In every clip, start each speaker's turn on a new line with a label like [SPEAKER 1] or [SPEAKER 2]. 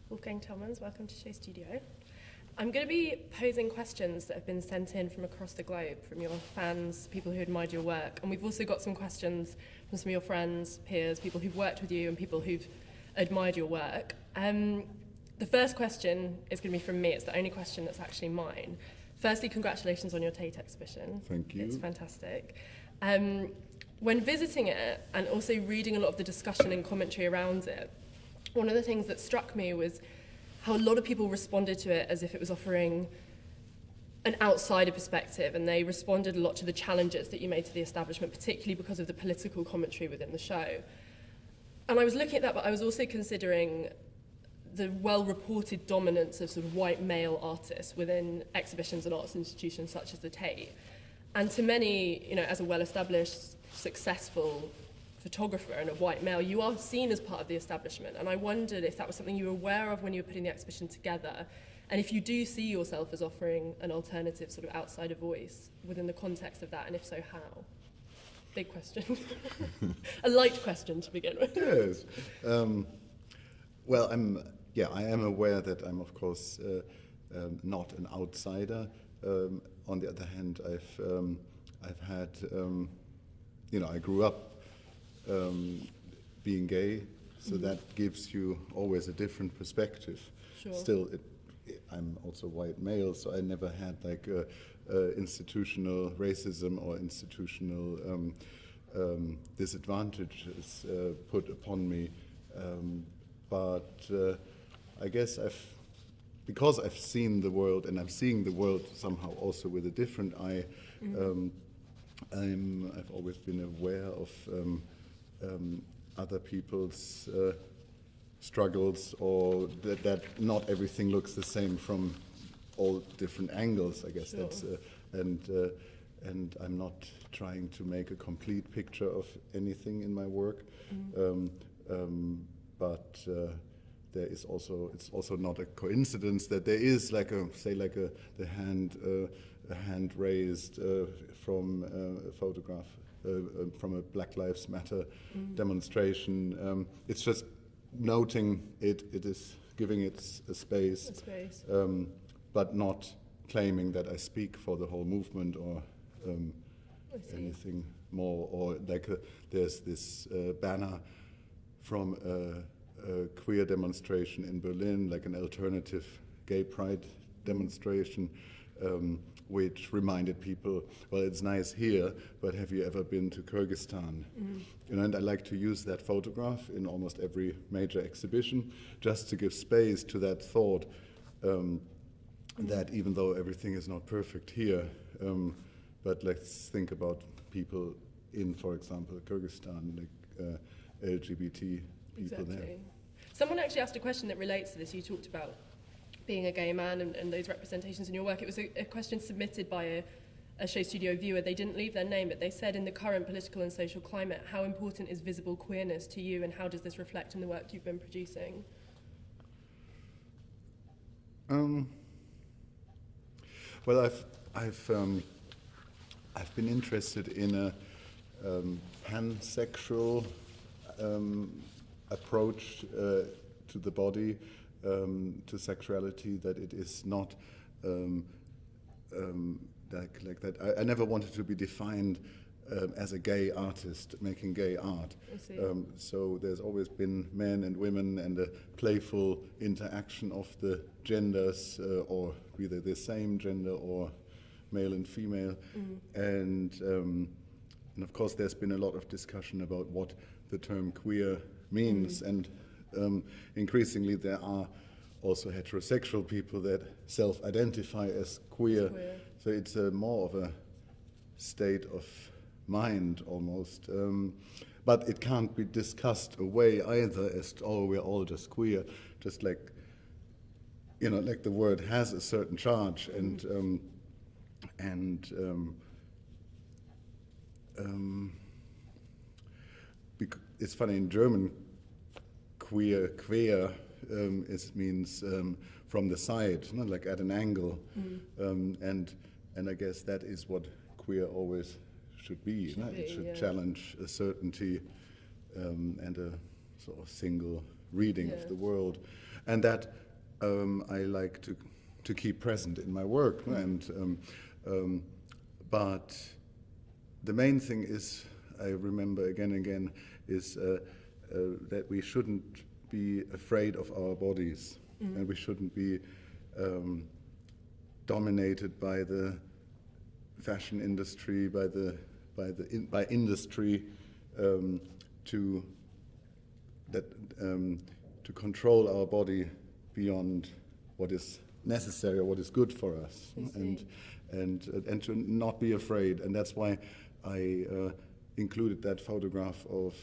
[SPEAKER 1] Wolfgang Tillmans, welcome to SHOWstudio. I'm going to be posing questions that have been sent in from across the globe, from your fans, people who admired your work, and we've also got some questions from some of your friends, peers, people who've worked with you and people who've admired your work. The first question is going to be from me. It's the only question that's actually mine. Firstly, congratulations on your Tate exhibition.
[SPEAKER 2] Thank you.
[SPEAKER 1] It's fantastic. When visiting it and also reading a lot of the discussion and commentary around it, one of the things that struck me was how a lot of people responded to it as if it was offering an outsider perspective, and they responded a lot to the challenges that you made to the establishment, particularly because of the political commentary within the show. And I was looking at that, but I was also considering the well-reported dominance of sort of white male artists within exhibitions and arts institutions such as the Tate. And to many, you know, as a well-established, successful photographer and a white male, you are seen as part of the establishment. And I wondered if that was something you were aware of when you were putting the exhibition together, and if you do see yourself as offering an alternative sort of outsider voice within the context of that, and if so, how? Big question. A light question to begin with.
[SPEAKER 2] Yes. Well, I am aware that I'm, of course, not an outsider. On the other hand, I've had, I grew up being gay, so that gives you always a different perspective.
[SPEAKER 1] Sure.
[SPEAKER 2] Still, I'm also white male, so I never had like institutional racism or institutional disadvantages put upon me. But I guess because I've seen the world, and I'm seeing the world somehow also with a different eye, I've always been aware of other people's struggles, or that not everything looks the same from all different angles. I guess. Sure. That's and I'm not trying to make a complete picture of anything in my work, but there is also, it's also not a coincidence that there is like a hand raised from a photograph from a Black Lives Matter demonstration. It's just noting it is giving it a space. But not claiming that I speak for the whole movement or anything more. Or like there's this banner from a queer demonstration in Berlin, like an alternative gay pride demonstration, which reminded people, well, it's nice here, but have you ever been to Kyrgyzstan? And I like to use that photograph in almost every major exhibition, just to give space to that thought that even though everything is not perfect here, but let's think about people in, for example, Kyrgyzstan, like LGBT people there.
[SPEAKER 1] Someone actually asked a question that relates to this. You talked about being a gay man and those representations in your work. It was a question submitted by a SHOWstudio viewer. They didn't leave their name, but they said, in the current political and social climate, how important is visible queerness to you, and how does this reflect in the work you've been producing?
[SPEAKER 2] Well, I've been interested in a pansexual approach to the body, to sexuality, that it is not like that. I never wanted to be defined as a gay artist making gay art. So there's always been men and women and a playful interaction of the genders, or either the same gender or male and female. And of course there's been a lot of discussion about what the term queer means, and increasingly there are also heterosexual people that self-identify as queer. So it's more of a state of mind almost, but it can't be discussed away either as, oh, we're all just queer, just like, like the word has a certain charge, and it's funny, in German, queer means from the side, like at an angle, and I guess that is what queer always should be. It should challenge a certainty and a sort of single reading of the world. and that I like to keep present in my work. But the main thing is, I remember again and again, is that we shouldn't be afraid of our bodies, and we shouldn't be dominated by the fashion industry, by industry to control our body beyond what is necessary or what is good for us, and to not be afraid. And that's why I included that photograph of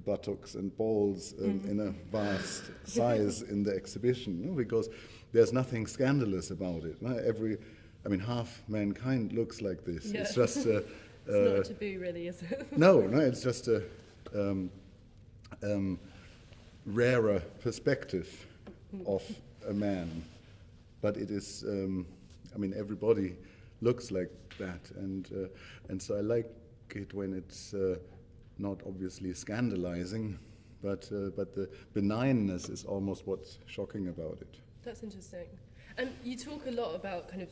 [SPEAKER 2] buttocks and balls in a vast size in the exhibition, because there's nothing scandalous about it. Half mankind looks like this.
[SPEAKER 1] Yeah.
[SPEAKER 2] It's just
[SPEAKER 1] it's not a taboo, really, is it?
[SPEAKER 2] No, it's just a rarer perspective of a man. But it is, everybody looks like that, and so I like it when it's not obviously scandalizing, but the benignness is almost what's shocking about it.
[SPEAKER 1] That's interesting. And you talk a lot about kind of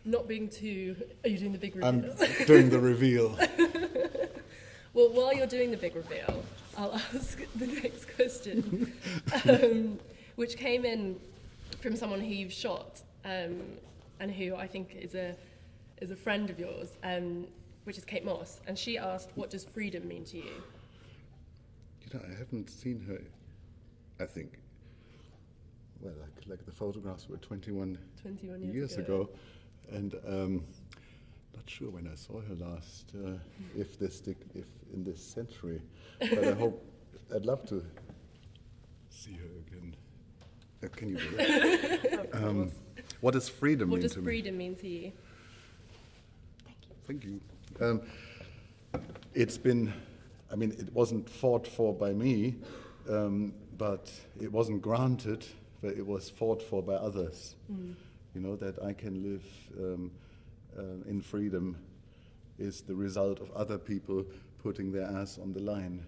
[SPEAKER 1] not being too... Are you doing the big reveal?
[SPEAKER 2] I'm doing the reveal.
[SPEAKER 1] Well, while you're doing the big reveal, I'll ask the next question, which came in from someone who you've shot, and who I think is a friend of yours, which is Kate Moss, and she asked, what does freedom mean to you?
[SPEAKER 2] I haven't seen her, I think. Well, like the photographs were 21 years ago, and not sure when I saw her last, if in this century, but I'd love to see her again. Can you do it? What does freedom mean to me?
[SPEAKER 1] What does freedom mean to you?
[SPEAKER 2] Thank you. It's been, it wasn't fought for by me, but it wasn't granted, but it was fought for by others. That I can live in freedom is the result of other people putting their ass on the line,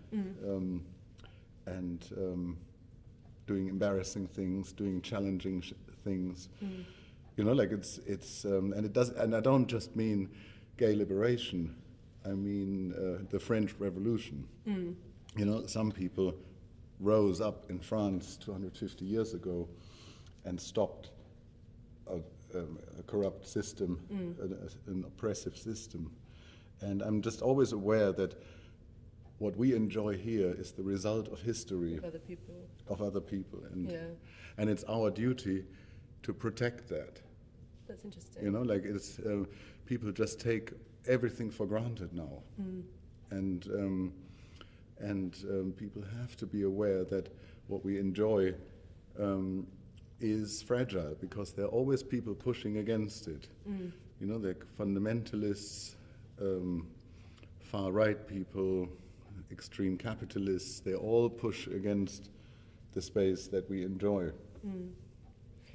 [SPEAKER 2] and doing embarrassing things, doing challenging things. And I don't just mean gay liberation. I mean the French Revolution. Some people rose up in France 250 years ago and stopped a corrupt system, an oppressive system. And I'm just always aware that what we enjoy here is the result of history of other people, and it's our duty to protect that.
[SPEAKER 1] That's interesting.
[SPEAKER 2] It's people just take everything for granted now, and people have to be aware that what we enjoy is fragile, because there are always people pushing against it. Like fundamentalists, far-right people, extreme capitalists, they all push against the space that we enjoy.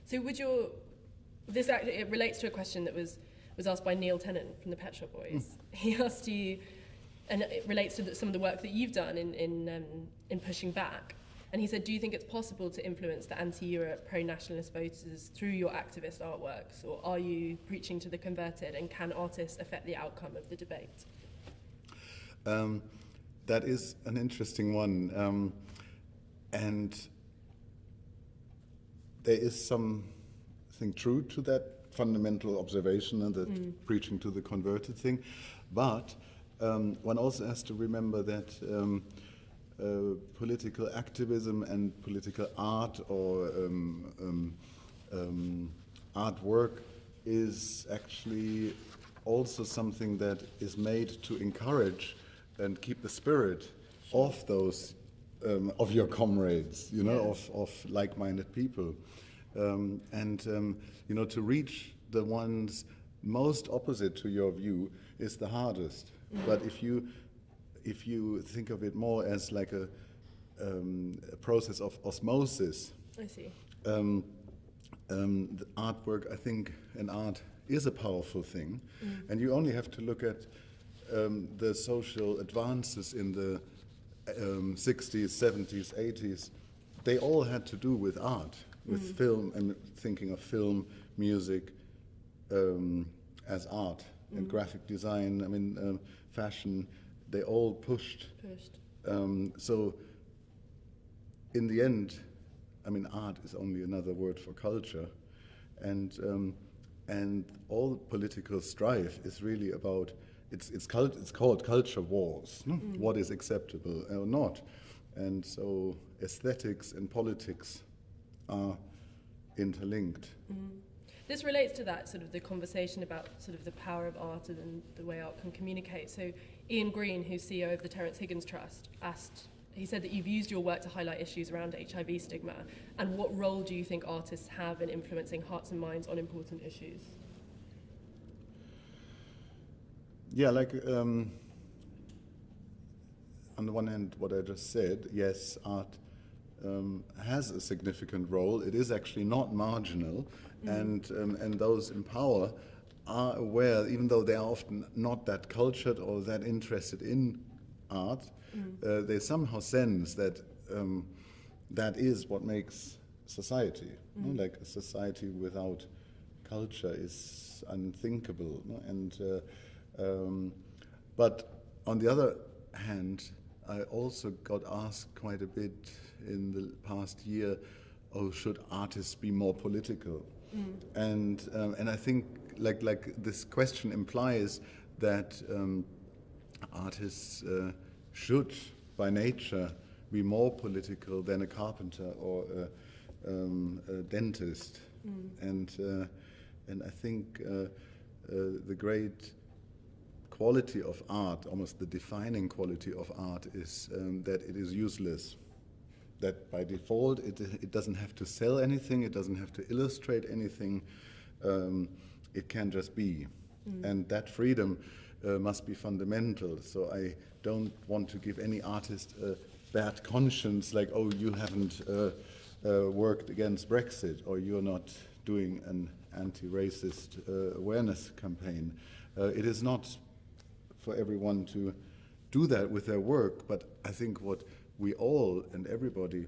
[SPEAKER 1] So it relates to a question that was asked by Neil Tennant from the Pet Shop Boys. He asked you, and it relates to some of the work that you've done in pushing back. And he said, do you think it's possible to influence the anti-Europe, pro-nationalist voters through your activist artworks, or are you preaching to the converted, and can artists affect the outcome of the debate?
[SPEAKER 2] That is an interesting one. And there is something true to that fundamental observation and the preaching to the converted thing. But one also has to remember that political activism and political art or artwork is actually also something that is made to encourage and keep the spirit of those of your comrades, of like-minded people, and to reach the ones most opposite to your view is the hardest. But if you think of it more as like a process of osmosis,
[SPEAKER 1] I see.
[SPEAKER 2] The artwork, I think, and art is a powerful thing, and you only have to look at the social advances in the 60s, 70s, 80s they all had to do with art, with film, and thinking of film, music as art, and graphic design, I mean, fashion, they all pushed. So in the end, I mean, art is only another word for culture, and all political strife is really about, it's called culture wars, no? What is acceptable or not. And so aesthetics and politics are interlinked.
[SPEAKER 1] This relates to that sort of the conversation about sort of the power of art and the way art can communicate. So Ian Green, who's CEO of the Terence Higgins Trust, he said that you've used your work to highlight issues around HIV stigma, and what role do you think artists have in influencing hearts and minds on important issues?
[SPEAKER 2] Yeah, like on the one hand, what I just said, yes, art has a significant role. It is actually not marginal, and those in power are aware, even though they are often not that cultured or that interested in art, they somehow sense that that is what makes society. No? Like a society without culture is unthinkable, no? And but on the other hand, I also got asked quite a bit in the past year, oh, should artists be more political? And I think like this question implies that artists should, by nature, be more political than a carpenter or a dentist. And I think the great quality of art, almost the defining quality of art, is that it is useless. That by default it doesn't have to sell anything, it doesn't have to illustrate anything, it can just be. And that freedom must be fundamental. So I don't want to give any artist a bad conscience, like, oh, you haven't worked against Brexit, or you're not doing an anti-racist awareness campaign. It is not for everyone to do that with their work, but I think what we all and everybody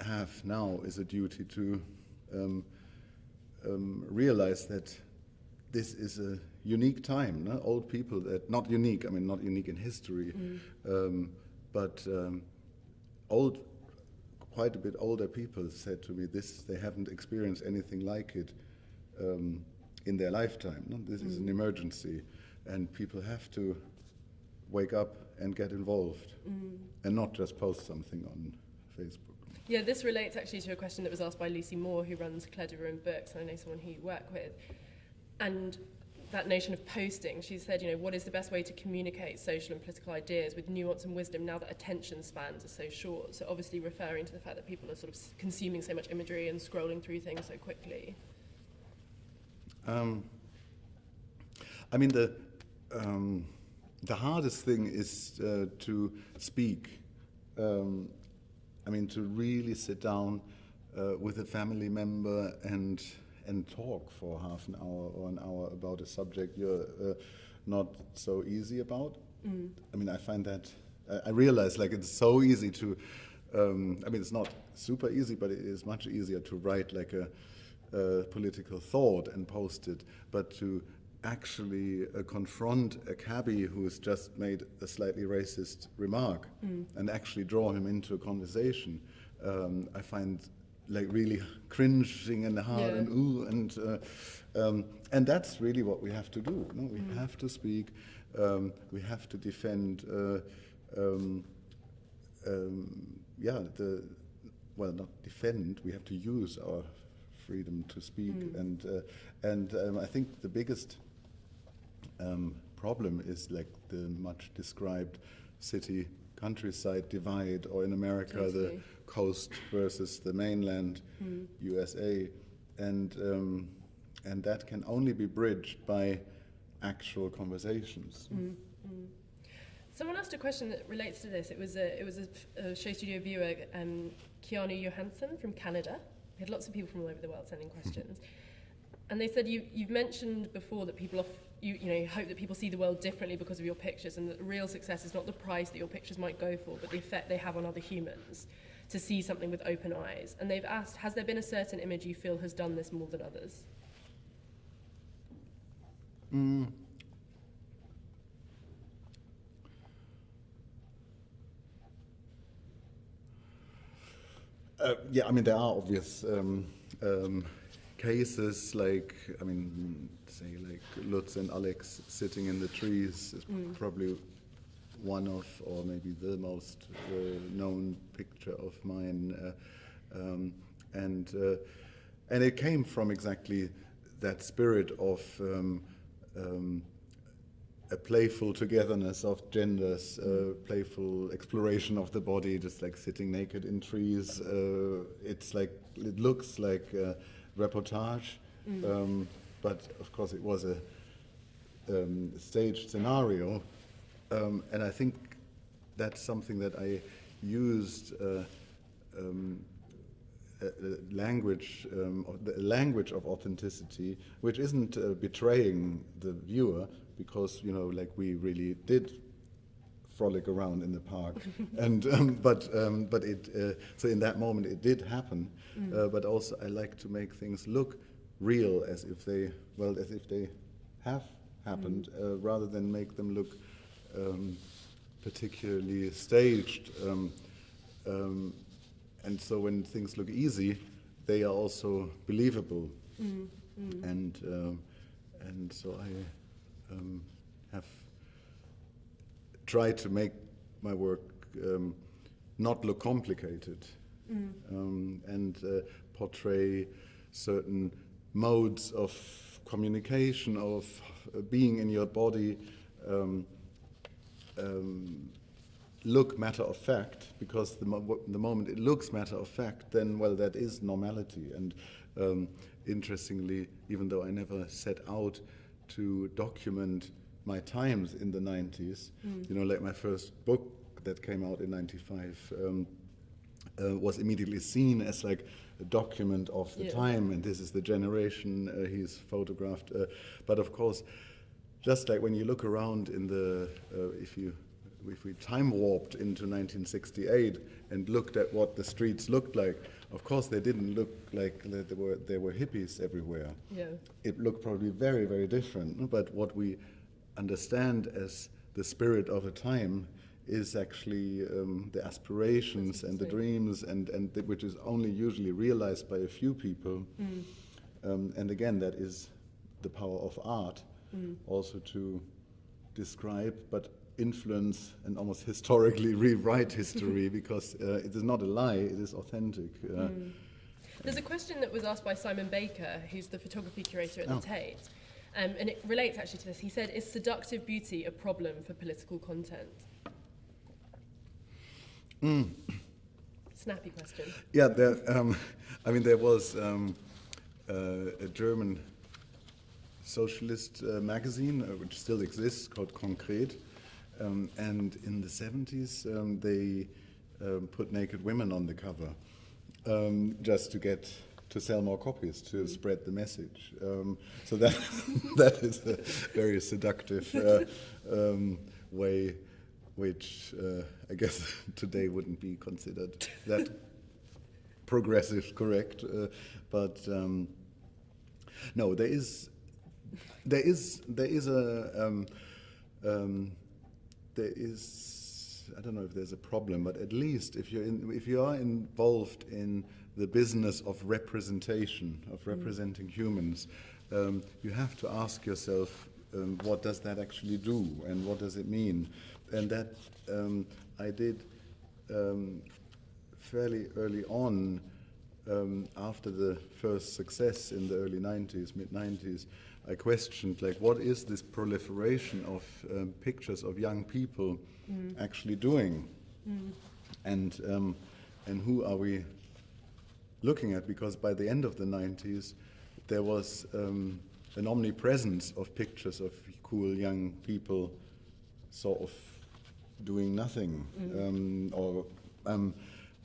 [SPEAKER 2] have now is a duty to realize that this is a unique time. No? Old people, that not unique, I mean not unique in history, but quite a bit older people said to me this, they haven't experienced anything like it in their lifetime. No? This is an emergency, and people have to wake up and get involved, and not just post something on Facebook.
[SPEAKER 1] Yeah, this relates actually to a question that was asked by Lucy Moore, who runs Claire de Rouen Books, and I know someone who you work with. And that notion of posting, she said, what is the best way to communicate social and political ideas with nuance and wisdom now that attention spans are so short? So obviously referring to the fact that people are sort of consuming so much imagery and scrolling through things so quickly.
[SPEAKER 2] I mean, the hardest thing is to speak. I mean, to really sit down with a family member and talk for half an hour or an hour about a subject you're not so easy about. I mean, I find that, I realize like it's so easy to, I mean, it's not super easy, but it is much easier to write like a political thought and post it, but to actually confront a cabbie who's just made a slightly racist remark and actually draw him into a conversation, I find like really cringing and hard and ooh, and that's really what we have to do. No? We have to speak. We have to defend. Not defend. We have to use our freedom to speak, and I think the biggest problem is like the much described city countryside divide, or in America the coast versus the mainland USA, and that can only be bridged by actual conversations.
[SPEAKER 1] Someone asked a question that relates to this. It was a SHOWstudio viewer, Keanu Johansson from Canada. We had lots of people from all over the world sending questions, and they said you've mentioned before that people you hope that people see the world differently because of your pictures, and that real success is not the price that your pictures might go for, but the effect they have on other humans. to see something with open eyes. And they've asked, has there been a certain image you feel has done this more than others?
[SPEAKER 2] Yeah, I mean, there are obvious cases, like, I mean, say, like Lutz and Alex sitting in the trees is probably one of, or maybe the most known picture of mine. And it came from exactly that spirit of a playful togetherness of genders, playful exploration of the body, just like sitting naked in trees. It's like, it looks like a reportage, but of course it was a staged scenario. And I think that's something that I used language, the language of authenticity, which isn't betraying the viewer, because, you know, like, we really did frolic around in the park, and but it so in that moment it did happen, but also I like to make things look real, as if they have happened, rather than make them look particularly staged. And so when things look easy, they are also believable. And so I have tried to make my work not look complicated, and portray certain modes of communication, of being in your body, look matter of fact, because the moment it looks matter of fact, then, well, that is normality. And interestingly, even though I never set out to document my times in the 90s, you know, like my first book that came out in 95 was immediately seen as like a document of the time, and this is the generation he's photographed. But of course, just like when you look around in the, if we time warped into 1968 and looked at what the streets looked like, of course they didn't look like there were hippies everywhere.
[SPEAKER 1] Yeah.
[SPEAKER 2] It looked probably very, very different. But what we understand as the spirit of a time is actually the aspirations and the dreams, which is only usually realized by a few people. And again, that is the power of art, also to describe, but influence and almost historically rewrite history, because it is not a lie, it is authentic.
[SPEAKER 1] There's a question that was asked by Simon Baker, who's the photography curator at the Tate, and it relates actually to this. He said, is seductive beauty a problem for political content? Snappy question.
[SPEAKER 2] Yeah, I mean, there was a German socialist magazine, which still exists, called Konkret. And in the 70s, they put naked women on the cover, just to sell more copies, to spread the message. So that that is a very seductive way, which I guess today wouldn't be considered that progressive, correct? But no, there is I don't know if there's a problem, but at least if you are involved in the business of representation, of representing humans, you have to ask yourself, what does that actually do, and what does it mean? And that I did fairly early on, after the first success in the early 90s, mid-90s. I questioned, like, what is this proliferation of pictures of young people actually doing, and who are we looking at? Because by the end of the 90s, there was an omnipresence of pictures of cool young people, sort of doing nothing,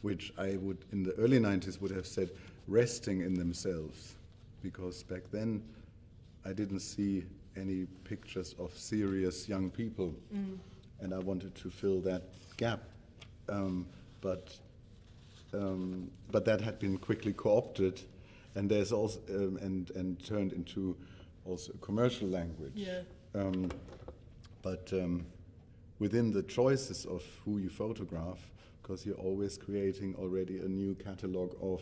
[SPEAKER 2] which I would, in the early 90s, would have said resting in themselves, because back then I didn't see any pictures of serious young people, and I wanted to fill that gap. But but that had been quickly co-opted, and there's also and turned into also a commercial language.
[SPEAKER 1] Yeah.
[SPEAKER 2] But within the choices of who you photograph, because you're always creating already a new catalog of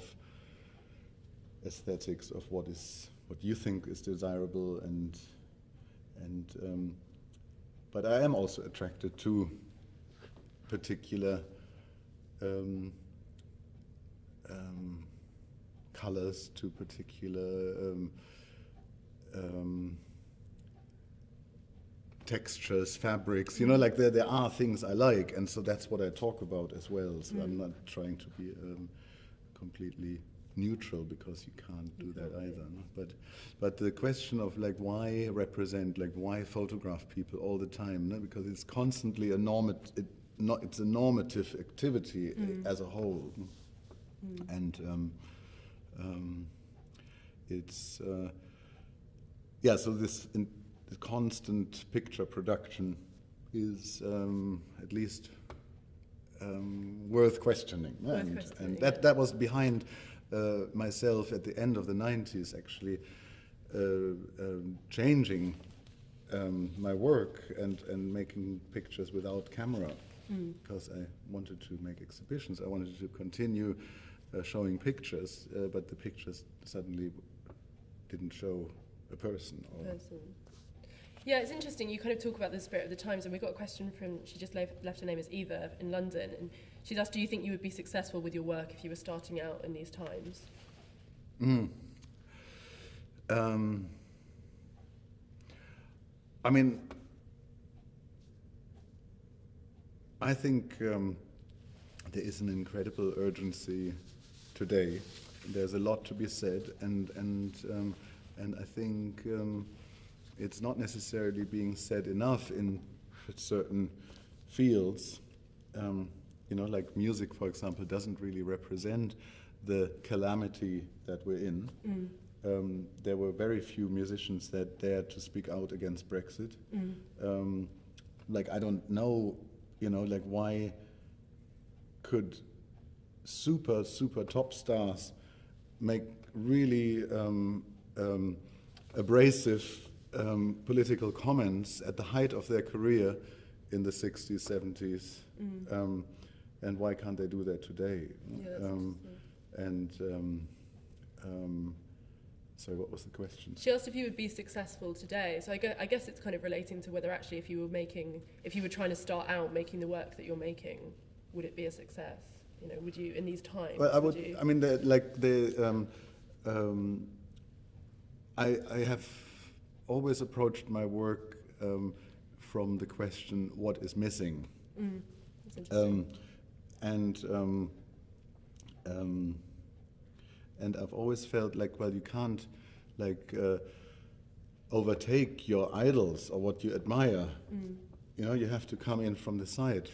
[SPEAKER 2] aesthetics of what you think is desirable, and but I am also attracted to particular colors, to particular textures, fabrics, like there are things I like, and so that's what I talk about as well. So I'm not trying to be completely neutral, because you can't do that either. No? But the question of why represent, why photograph people all the time? No? Because it's constantly it's a normative activity as a whole, and it's so this. The constant picture production is at least worth questioning. And that was behind myself at the end of the 90s, actually, changing my work and making pictures without camera, because I wanted to make exhibitions. I wanted to continue showing pictures, but the pictures suddenly didn't show a person.
[SPEAKER 1] Yeah, it's interesting. You kind of talk about the spirit of the times, and we got a question from, she just left her name as Eva in London, and she's asked, do you think you would be successful with your work if you were starting out in these times?
[SPEAKER 2] I mean, I think there is an incredible urgency today. There's a lot to be said, and I think it's not necessarily being said enough in certain fields. Like music, for example, doesn't really represent the calamity that we're in. There were very few musicians that dared to speak out against Brexit. I don't know, why could super top stars make really abrasive political comments at the height of their career in the 60s, 70s, and why can't they do that today? Sorry, what was the question?
[SPEAKER 1] She asked if you would be successful today. So I guess it's kind of relating to whether actually if you were trying to start out making the work that you're making, would it be a success? Would you, in these times?
[SPEAKER 2] Well, I have always approached my work from the question, what is missing?
[SPEAKER 1] That's interesting.
[SPEAKER 2] And I've always felt you can't overtake your idols or what you admire. You have to come in from the side,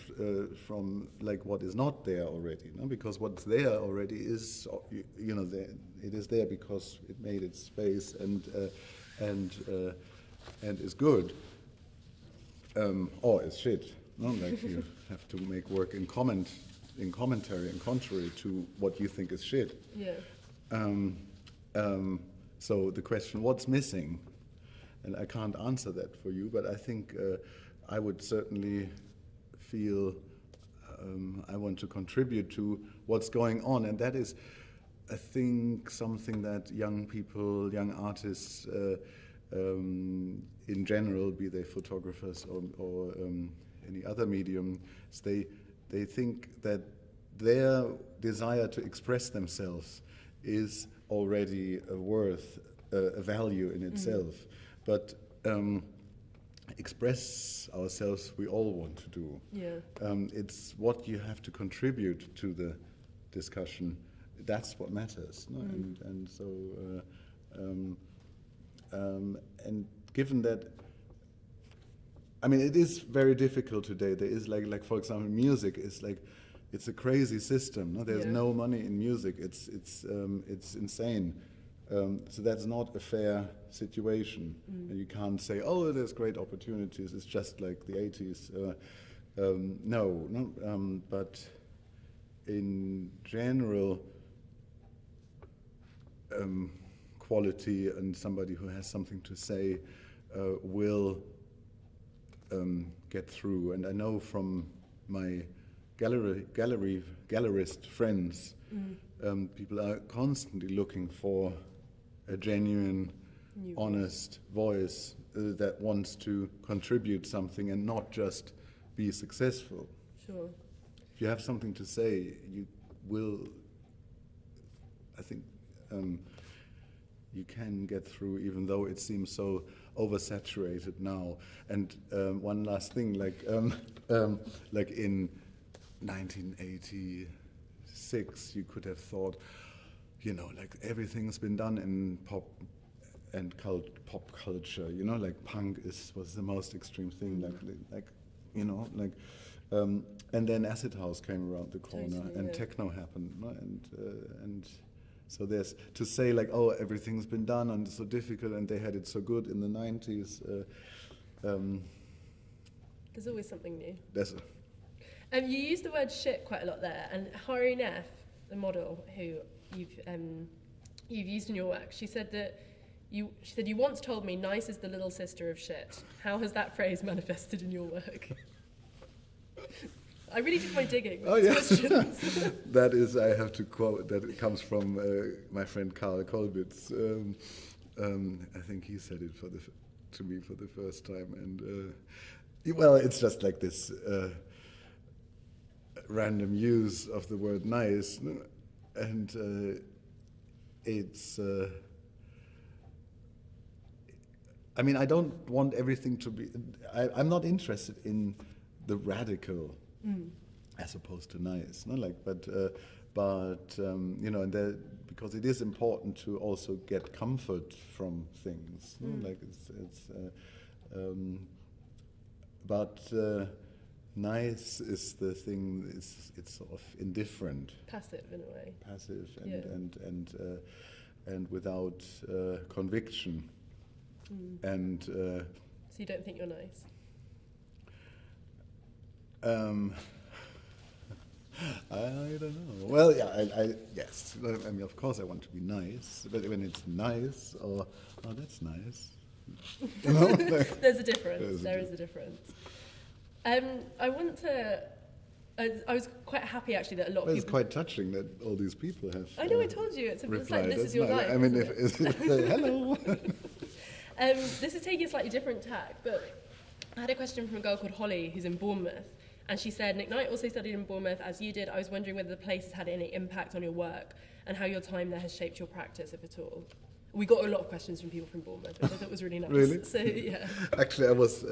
[SPEAKER 2] from what is not there already, because what's there already is, it is there because it made its space and is good, or is shit. You have to make work in commentary and contrary to what you think is shit.
[SPEAKER 1] Yeah.
[SPEAKER 2] So the question, what's missing? And I can't answer that for you, but I think I would certainly feel I want to contribute to what's going on, and that is, I think, something that young people, young artists in general, be they photographers or any other medium, they think that their desire to express themselves is already a value in itself. But express ourselves we all want to do.
[SPEAKER 1] Yeah.
[SPEAKER 2] It's what you have to contribute to the discussion. That's what matters. No? And so, and given that, I mean, it is very difficult today. There is for example, music is it's a crazy system. No? There's no money in music. It's insane. So that's not a fair situation. And you can't say, oh, there's great opportunities. It's just like the 80s. But in general, quality and somebody who has something to say will get through. And I know from my gallerist friends, people are constantly looking for a genuine, honest voice that wants to contribute something and not just be successful.
[SPEAKER 1] Sure.
[SPEAKER 2] If you have something to say, you will, I think, you can get through, even though it seems so oversaturated now. And one last thing, like in 1986, you could have thought, you know, like everything's been done in pop and pop culture. You know, like punk was the most extreme thing. Like you know, like. And then Acid House came around the corner, totally, and techno happened, no? And so there's to say like, oh, everything's been done and it's so difficult, and they had it so good in the 90s.
[SPEAKER 1] There's always something new.
[SPEAKER 2] You
[SPEAKER 1] used the word shit quite a lot there, and Hari Neff, the model who you've used in your work, she said you once told me nice is the little sister of shit. How has that phrase manifested in your work? I really did my digging with these questions.
[SPEAKER 2] That is, I have to quote, that it comes from my friend Karl Kolbitz. I think he said it to me for the first time. And, well, it's just like this random use of the word nice. And it's... I mean, I don't want everything to be... I'm not interested in the radical as opposed to nice, no? Like, but you know, and because it is important to also get comfort from things, no? Like but nice is the thing. It's sort of indifferent,
[SPEAKER 1] passive in a way,
[SPEAKER 2] passive and without conviction, and
[SPEAKER 1] so you don't think you're nice?
[SPEAKER 2] I don't know. Well, yeah, yes. I mean, of course, I want to be nice, but when it's nice, or oh, that's nice. You know?
[SPEAKER 1] There's a difference. There is a difference. I want to. I was quite happy actually that a lot of people.
[SPEAKER 2] It's quite touching that all these people have.
[SPEAKER 1] I know. I told you. It's like this is your
[SPEAKER 2] nice.
[SPEAKER 1] life.
[SPEAKER 2] I mean, hello.
[SPEAKER 1] This is taking a slightly different tack, but I had a question from a girl called Holly who's in Bournemouth. And she said, Nick Knight also studied in Bournemouth, as you did. I was wondering whether the place has had any impact on your work and how your time there has shaped your practice, if at all. We got a lot of questions from people from Bournemouth, which I thought was really nice.
[SPEAKER 2] Really?
[SPEAKER 1] So, yeah.
[SPEAKER 2] Actually, I was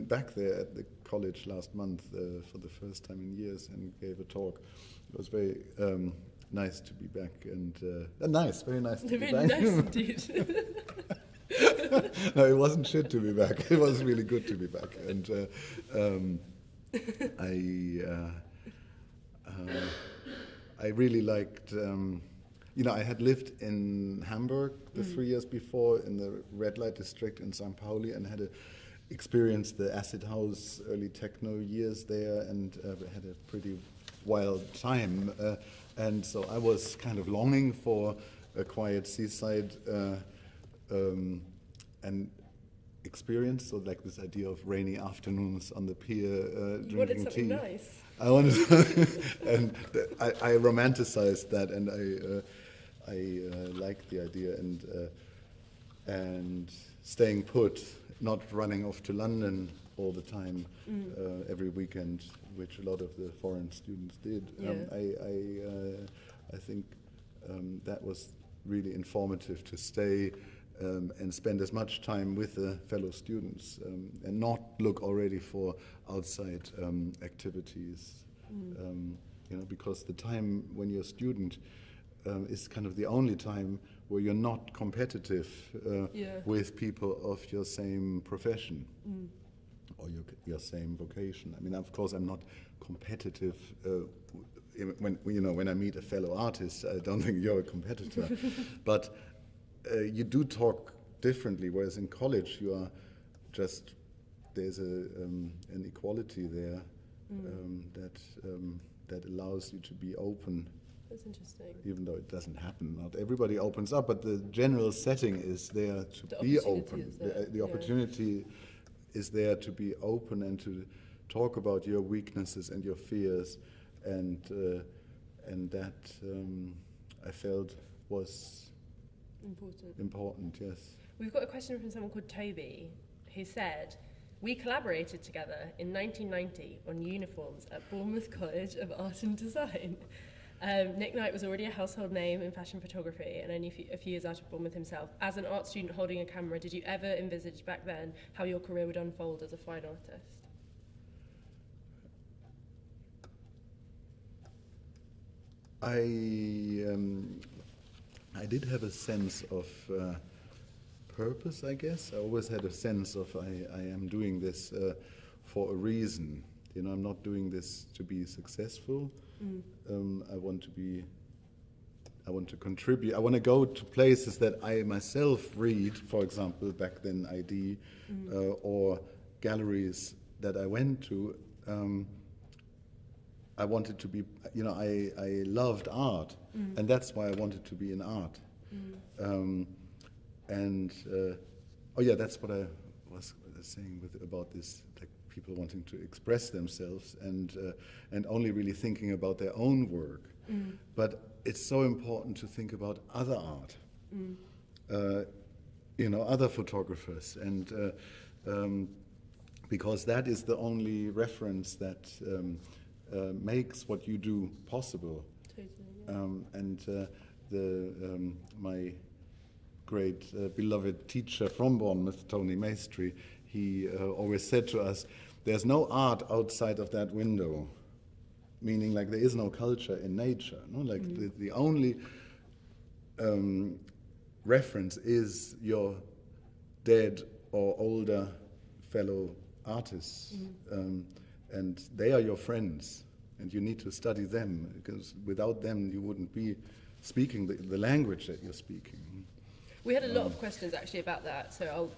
[SPEAKER 2] back there at the college last month for the first time in years and gave a talk. It was very nice to be back, and very nice to be back.
[SPEAKER 1] Very nice indeed.
[SPEAKER 2] No, it wasn't shit to be back. It was really good to be back. And I really liked, you know, I had lived in Hamburg the 3 years before in the red light district in St. Pauli, and had experienced the Acid House early techno years there, and had a pretty wild time. And so I was kind of longing for a quiet seaside and experience, so like this idea of rainy afternoons on the pier drinking
[SPEAKER 1] wanted something
[SPEAKER 2] tea.
[SPEAKER 1] Nice.
[SPEAKER 2] I wanted, and I romanticized that, and I liked the idea, and staying put, not running off to London all the time every weekend, which a lot of the foreign students did.
[SPEAKER 1] Yeah.
[SPEAKER 2] I think that was really informative to stay. And spend as much time with the fellow students, and not look already for outside activities. You know, because the time when you're a student is kind of the only time where you're not competitive with people of your same profession or your same vocation. I mean, of course, I'm not competitive. When I meet a fellow artist, I don't think you're a competitor, but. You do talk differently, whereas in college you are just, there's an equality there, that allows you to be open.
[SPEAKER 1] That's interesting.
[SPEAKER 2] Even though it doesn't happen, not everybody opens up, but the general setting is there to be open. The opportunity is there to be open and to talk about your weaknesses and your fears, and that I felt was important. Yes.
[SPEAKER 1] We've got a question from someone called Toby, who said, "We collaborated together in 1990 on uniforms at Bournemouth College of Art and Design." Nick Knight was already a household name in fashion photography and only a few years out of Bournemouth himself. As an art student holding a camera, did you ever envisage back then how your career would unfold as a fine artist?
[SPEAKER 2] I did have a sense of purpose, I guess. I always had a sense of I am doing this for a reason. You know, I'm not doing this to be successful. I want to contribute. I want to go to places that I myself read, for example, back then ID, or galleries that I went to. I wanted to be, you know, I loved art, and that's why I wanted to be in art. That's what I was saying about this, like people wanting to express themselves and only really thinking about their own work. But it's so important to think about other art, other photographers, and because that is the only reference that makes what you do possible. Totally, yeah. My great beloved teacher from Bournemouth, Tony Maestri, he always said to us, "There's no art outside of that window," meaning like there is no culture in nature. No? Like the only reference is your dead or older fellow artists, and they are your friends, and you need to study them, because without them you wouldn't be speaking the language that you're speaking.
[SPEAKER 1] We had a lot of questions actually about that, so I'll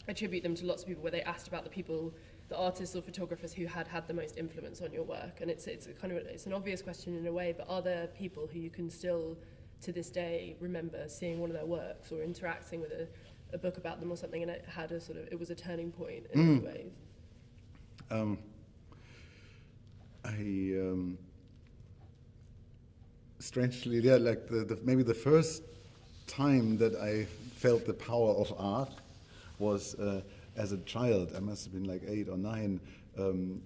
[SPEAKER 1] attribute them to lots of people where they asked about the artists or photographers who had the most influence on your work, and it's an obvious question in a way, but are there people who you can still to this day remember seeing one of their works or interacting with a book about them or something, and it was a turning point in many ways?
[SPEAKER 2] Strangely, yeah, like maybe the first time that I felt the power of art was as a child. I must have been like 8 or 9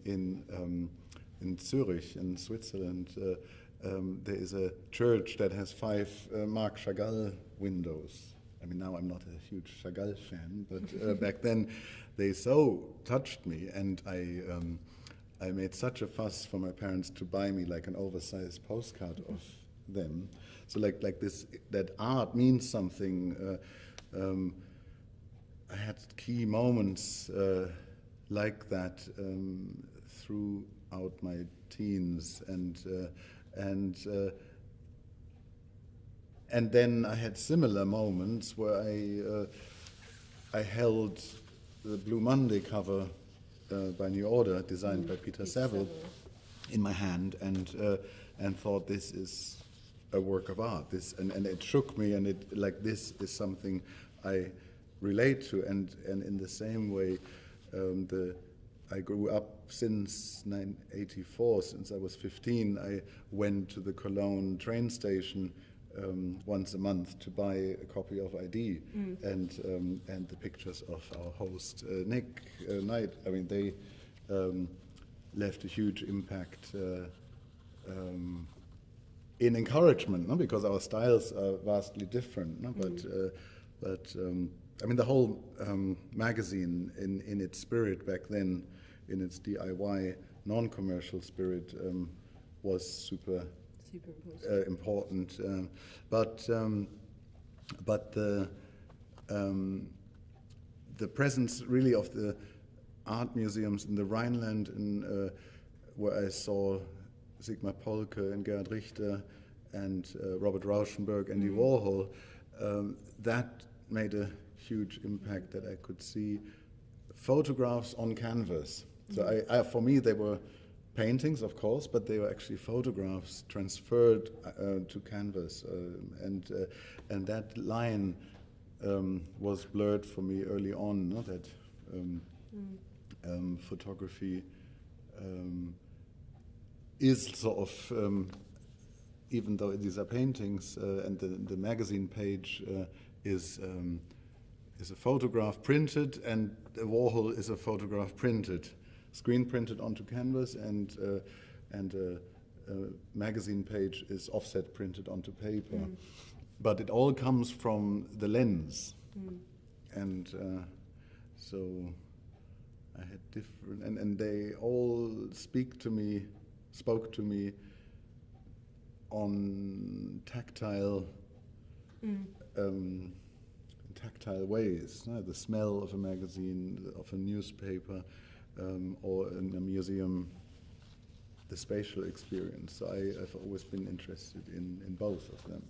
[SPEAKER 2] in Zurich, in Switzerland. There is a church that has 5 Marc Chagall windows. I mean, now I'm not a huge Chagall fan, but back then they so touched me, and I made such a fuss for my parents to buy me like an oversized postcard of them. So like this, that art means something. I had key moments like that throughout my teens, and then I had similar moments where I held the Blue Monday cover by New Order, designed by Peter Saville, in my hand, and thought, this is a work of art. And it shook me, and this is something I relate to. And in the same way, I grew up since 1984. Since I was 15, I went to the Cologne train station once a month to buy a copy of ID and the pictures of our host Nick Knight. I mean, they left a huge impact in encouragement, no? Because our styles are vastly different. No? But I mean, the whole magazine in its spirit back then, in its DIY non-commercial spirit, was super important. But the presence really of the art museums in the Rhineland, where I saw Sigmar Polke and Gerhard Richter and Robert Rauschenberg, Andy Warhol, that made a huge impact, that I could see photographs on canvas. So for me, they were paintings, of course, but they were actually photographs transferred to canvas, and that line was blurred for me early on. Not that photography is sort of, even though these are paintings, and the magazine page is a photograph printed, and the Warhol is a photograph printed, screen printed onto canvas, and a magazine page is offset printed onto paper. But it all comes from the lens, and so I had different, and they all spoke to me on tactile ways. The smell of a magazine, of a newspaper, or in a museum, the spatial experience. So I've always been interested in both of them.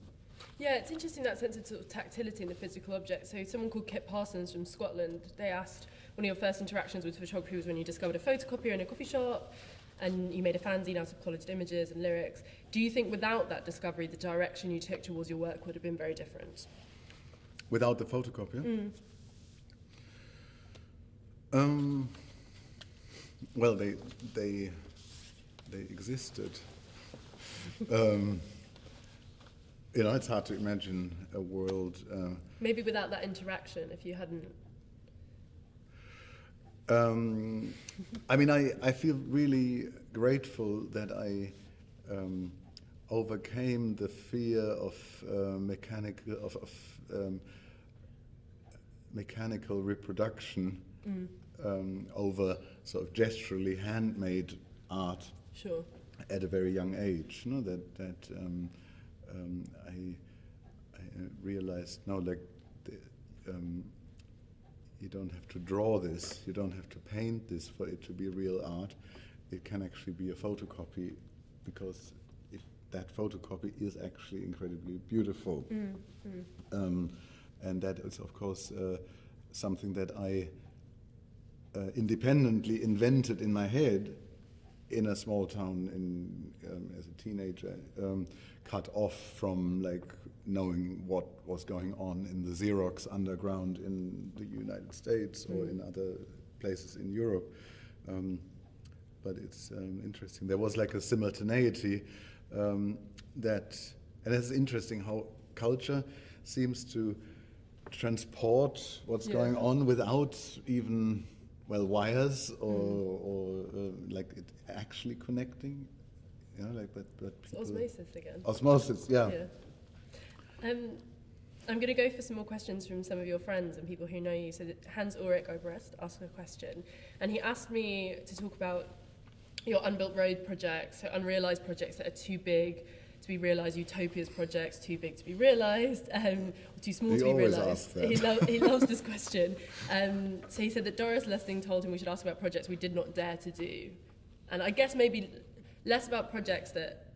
[SPEAKER 1] Yeah, it's interesting, that sense of sort of tactility in the physical object. So someone called Kit Parsons from Scotland, they asked, one of your first interactions with photography was when you discovered a photocopier in a coffee shop, and you made a fanzine out of collated images and lyrics. Do you think without that discovery, the direction you took towards your work would have been very different?
[SPEAKER 2] Without the photocopier? Well, they existed. It's hard to imagine a world.
[SPEAKER 1] Maybe without that interaction, if you hadn't.
[SPEAKER 2] I feel really grateful that I overcame the fear of mechanical reproduction over sort of gesturally handmade art.
[SPEAKER 1] Sure.
[SPEAKER 2] At a very young age. I realized you don't have to draw this, you don't have to paint this for it to be real art. It can actually be a photocopy, because that photocopy is actually incredibly beautiful. And that is, of course, something that I independently invented in my head in a small town as a teenager, cut off from knowing what was going on in the Xerox underground in the United States or in other places in Europe. But it's interesting. There was a simultaneity that, and it's interesting how culture seems to transport what's going on without even wires or it actually connecting, but
[SPEAKER 1] it's osmosis again.
[SPEAKER 2] Osmosis, yeah.
[SPEAKER 1] I'm going to go for some more questions from some of your friends and people who know you. So Hans Ulrich Oberest asked a question, and he asked me to talk about your unbuilt road projects, so unrealised projects that are too big to be realised, utopias projects too big to be realised, or too small to be realised. He loves this question. So he said that Doris Lessing told him we should ask about projects we did not dare to do. And I guess maybe less about projects that,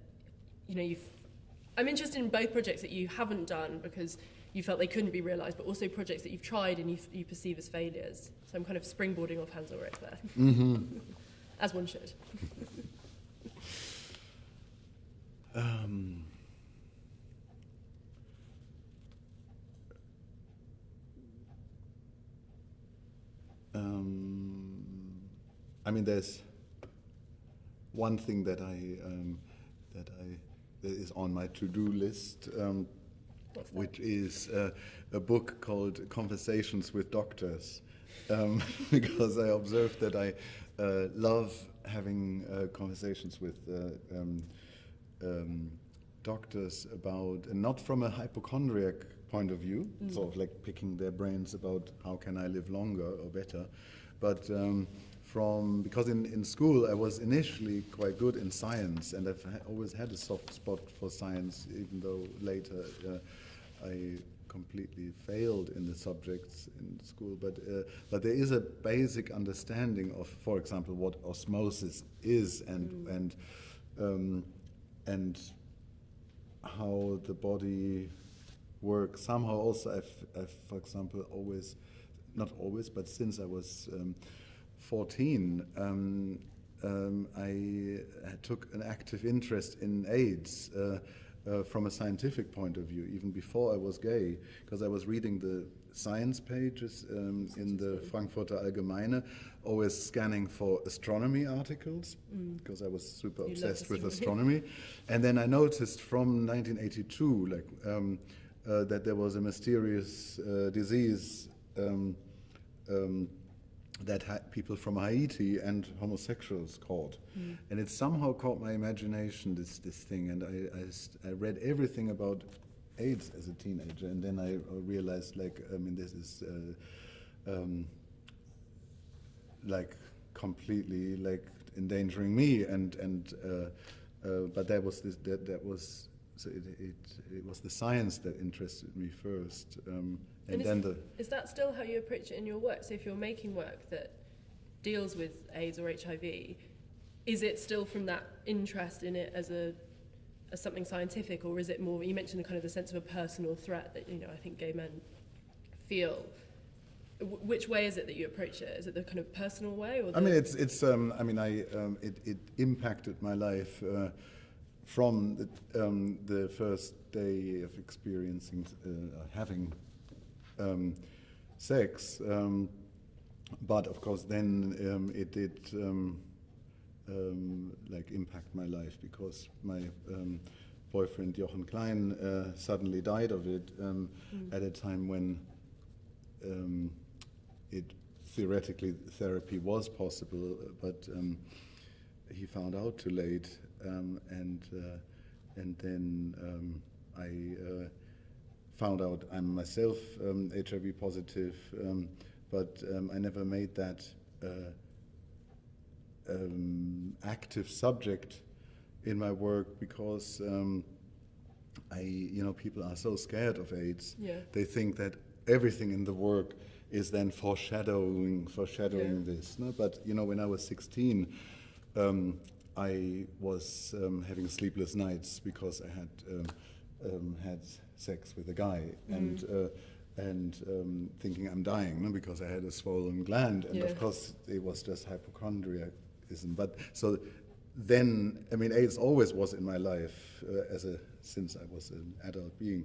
[SPEAKER 1] I'm interested in both projects that you haven't done because you felt they couldn't be realised, but also projects that you've tried and you perceive as failures. So I'm kind of springboarding off Hans Ulrich there. As one should.
[SPEAKER 2] There's one thing that is on my to-do list, which is a book called Conversations with Doctors, because I observed that I love having conversations with doctors about, and not from a hypochondriac point of view, sort of picking their brains about how can I live longer or better, but because in school I was initially quite good in science, and I've always had a soft spot for science, even though later I completely failed in the subjects in school. But there is a basic understanding of, for example, what osmosis is and how the body works. Somehow also I've for example, not always, but since I was 14, I took an active interest in AIDS from a scientific point of view, even before I was gay, because I was reading the science pages in the Frankfurter Allgemeine, always scanning for astronomy articles, because I was super obsessed with astronomy. And then I noticed from 1982 that there was a mysterious disease that people from Haiti and homosexuals caught. And it somehow caught my imagination, this thing, and I read everything about AIDS as a teenager, and then I realized, this is completely endangering me, but that was so it was the science that interested me first,
[SPEAKER 1] is that still how you approach it in your work? So if you're making work that deals with AIDS or HIV, is it still from that interest in it as something scientific, or is it more, you mentioned the kind of the sense of a personal threat that, I think gay men feel. Which way is it that you approach it? Is it the kind of personal way, or
[SPEAKER 2] it impacted my life from the first day of experiencing having sex, but of course then it did impact my life, because my boyfriend Jochen Klein suddenly died of it at a time when theoretically therapy was possible, but he found out too late, and then I found out I'm myself HIV positive, but I never made that active subject in my work, because people are so scared of AIDS. Yeah. They think that everything in the work is then foreshadowing this. No? But when I was 16, I was having sleepless nights because I had sex with a guy, and thinking I'm dying, no? Because I had a swollen gland, and of course it was just hypochondriacism. But so then, AIDS always was in my life since I was an adult being,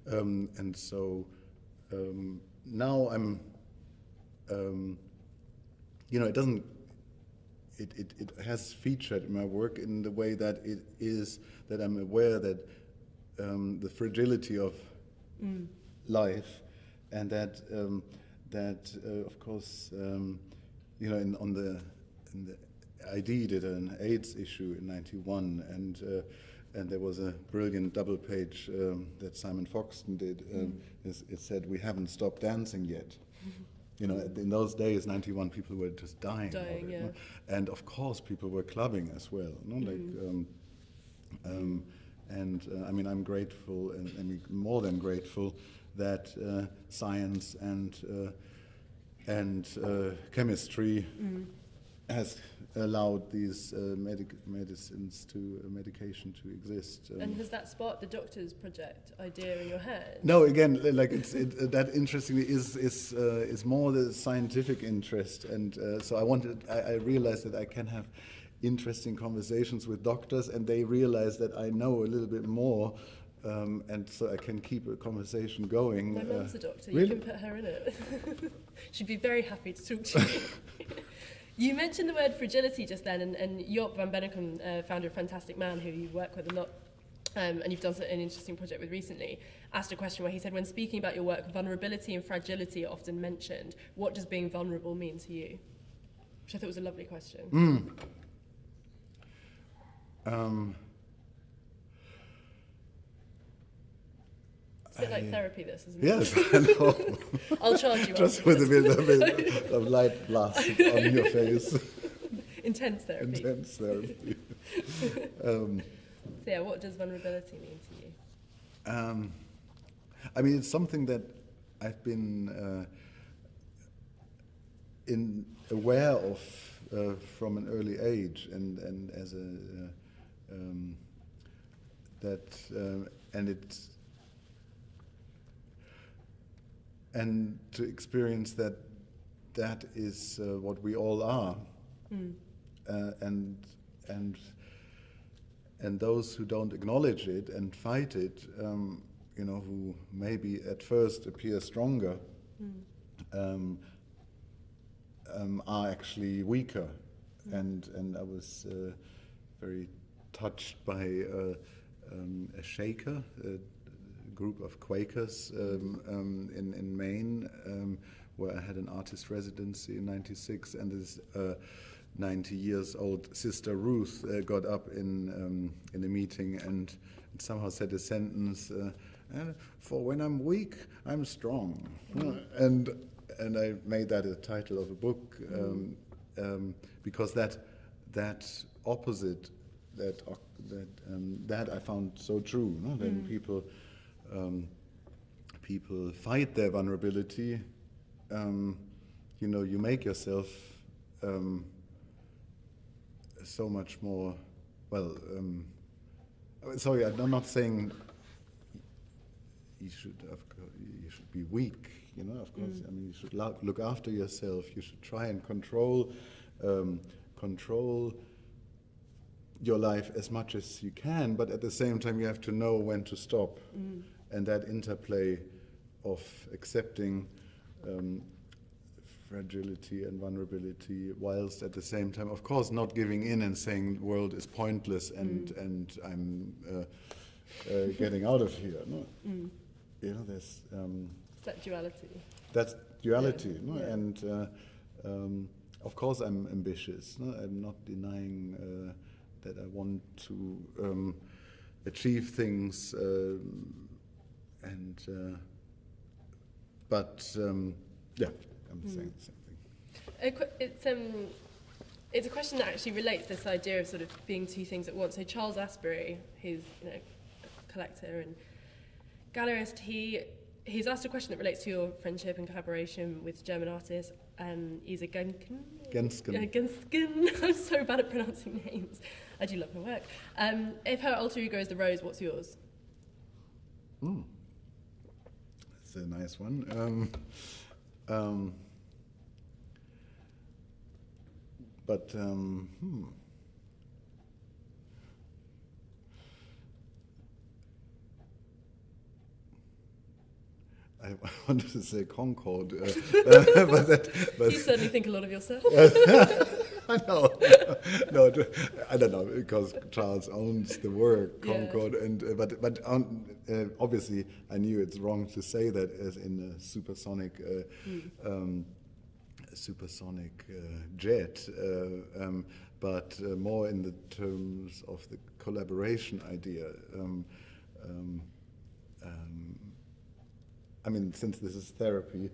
[SPEAKER 2] and so now I'm, it doesn't. It has featured in my work in the way that it is that I'm aware that the fragility of life, and that of course in the ID did an AIDS issue in '91, and there was a brilliant double page that Simon Foxton did. It said, "We haven't stopped dancing yet." In those days, 91, people were just dying of it, yeah. No? And of course, people were clubbing as well. No? I'm grateful, and more than grateful, that science and chemistry has allowed these medication to exist.
[SPEAKER 1] And has that sparked the Doctor's Project idea in your head?
[SPEAKER 2] No, again, that interestingly is more the scientific interest, and so I realized that I can have interesting conversations with doctors, and they realize that I know a little bit more, and so I can keep a conversation going.
[SPEAKER 1] My mum's a doctor.
[SPEAKER 2] Really?
[SPEAKER 1] You can put her in it. She'd be very happy to talk to you. You mentioned the word fragility just then, and Joop van Bennekom, founder of Fantastic Man, who you work with a lot, and you've done an interesting project with recently, asked a question where he said, when speaking about your work, vulnerability and fragility are often mentioned. What does being vulnerable mean to you? Which I thought was a lovely question. It's a bit like therapy, this, isn't it?
[SPEAKER 2] Yes, I know.
[SPEAKER 1] I'll charge you.
[SPEAKER 2] Just with a bit of light blast on your face.
[SPEAKER 1] Intense therapy.
[SPEAKER 2] Intense therapy.
[SPEAKER 1] So yeah, what does vulnerability mean to you?
[SPEAKER 2] It's something that I've been aware of from an early age, and as and to experience that is what we all are, and those who don't acknowledge it and fight it, who maybe at first appear stronger, are actually weaker. And I was very touched by a Shaker, a group of Quakers in Maine, where I had an artist residency in '96, and this 90 years old Sister Ruth got up in a meeting and somehow said a sentence, "For when I'm weak, I'm strong." And I made that a title of a book, because that opposite, that I found so true. No? When people fight their vulnerability, you make yourself so much more. Well, sorry, I'm not saying you should be weak. Of course. I mean, you should look after yourself. You should try and control your life as much as you can. But at the same time, you have to know when to stop. And that interplay of accepting fragility and vulnerability, whilst at the same time, of course, not giving in and saying the world is pointless and I'm getting out of here. No? There's.
[SPEAKER 1] That duality.
[SPEAKER 2] That's duality,
[SPEAKER 1] yeah.
[SPEAKER 2] No?
[SPEAKER 1] Yeah.
[SPEAKER 2] And of course I'm ambitious. No? I'm not denying that I want to achieve things, but I'm saying the same thing.
[SPEAKER 1] It's a question that actually relates to this idea of sort of being two things at once. So Charles Asbury, who's a collector and gallerist, he's asked a question that relates to your friendship and collaboration with German artist Isa Gensken. Gensken. I'm so bad at pronouncing names. I do love her work. If her alter ego is the rose, what's yours?
[SPEAKER 2] That's a nice one. I wanted to say Concord, but
[SPEAKER 1] you certainly think a lot of yourself.
[SPEAKER 2] I know. No, I don't know, because Charles owns the work Concord, but obviously I knew it's wrong to say that as in a supersonic jet, but more in the terms of the collaboration idea. I mean, since this is therapy,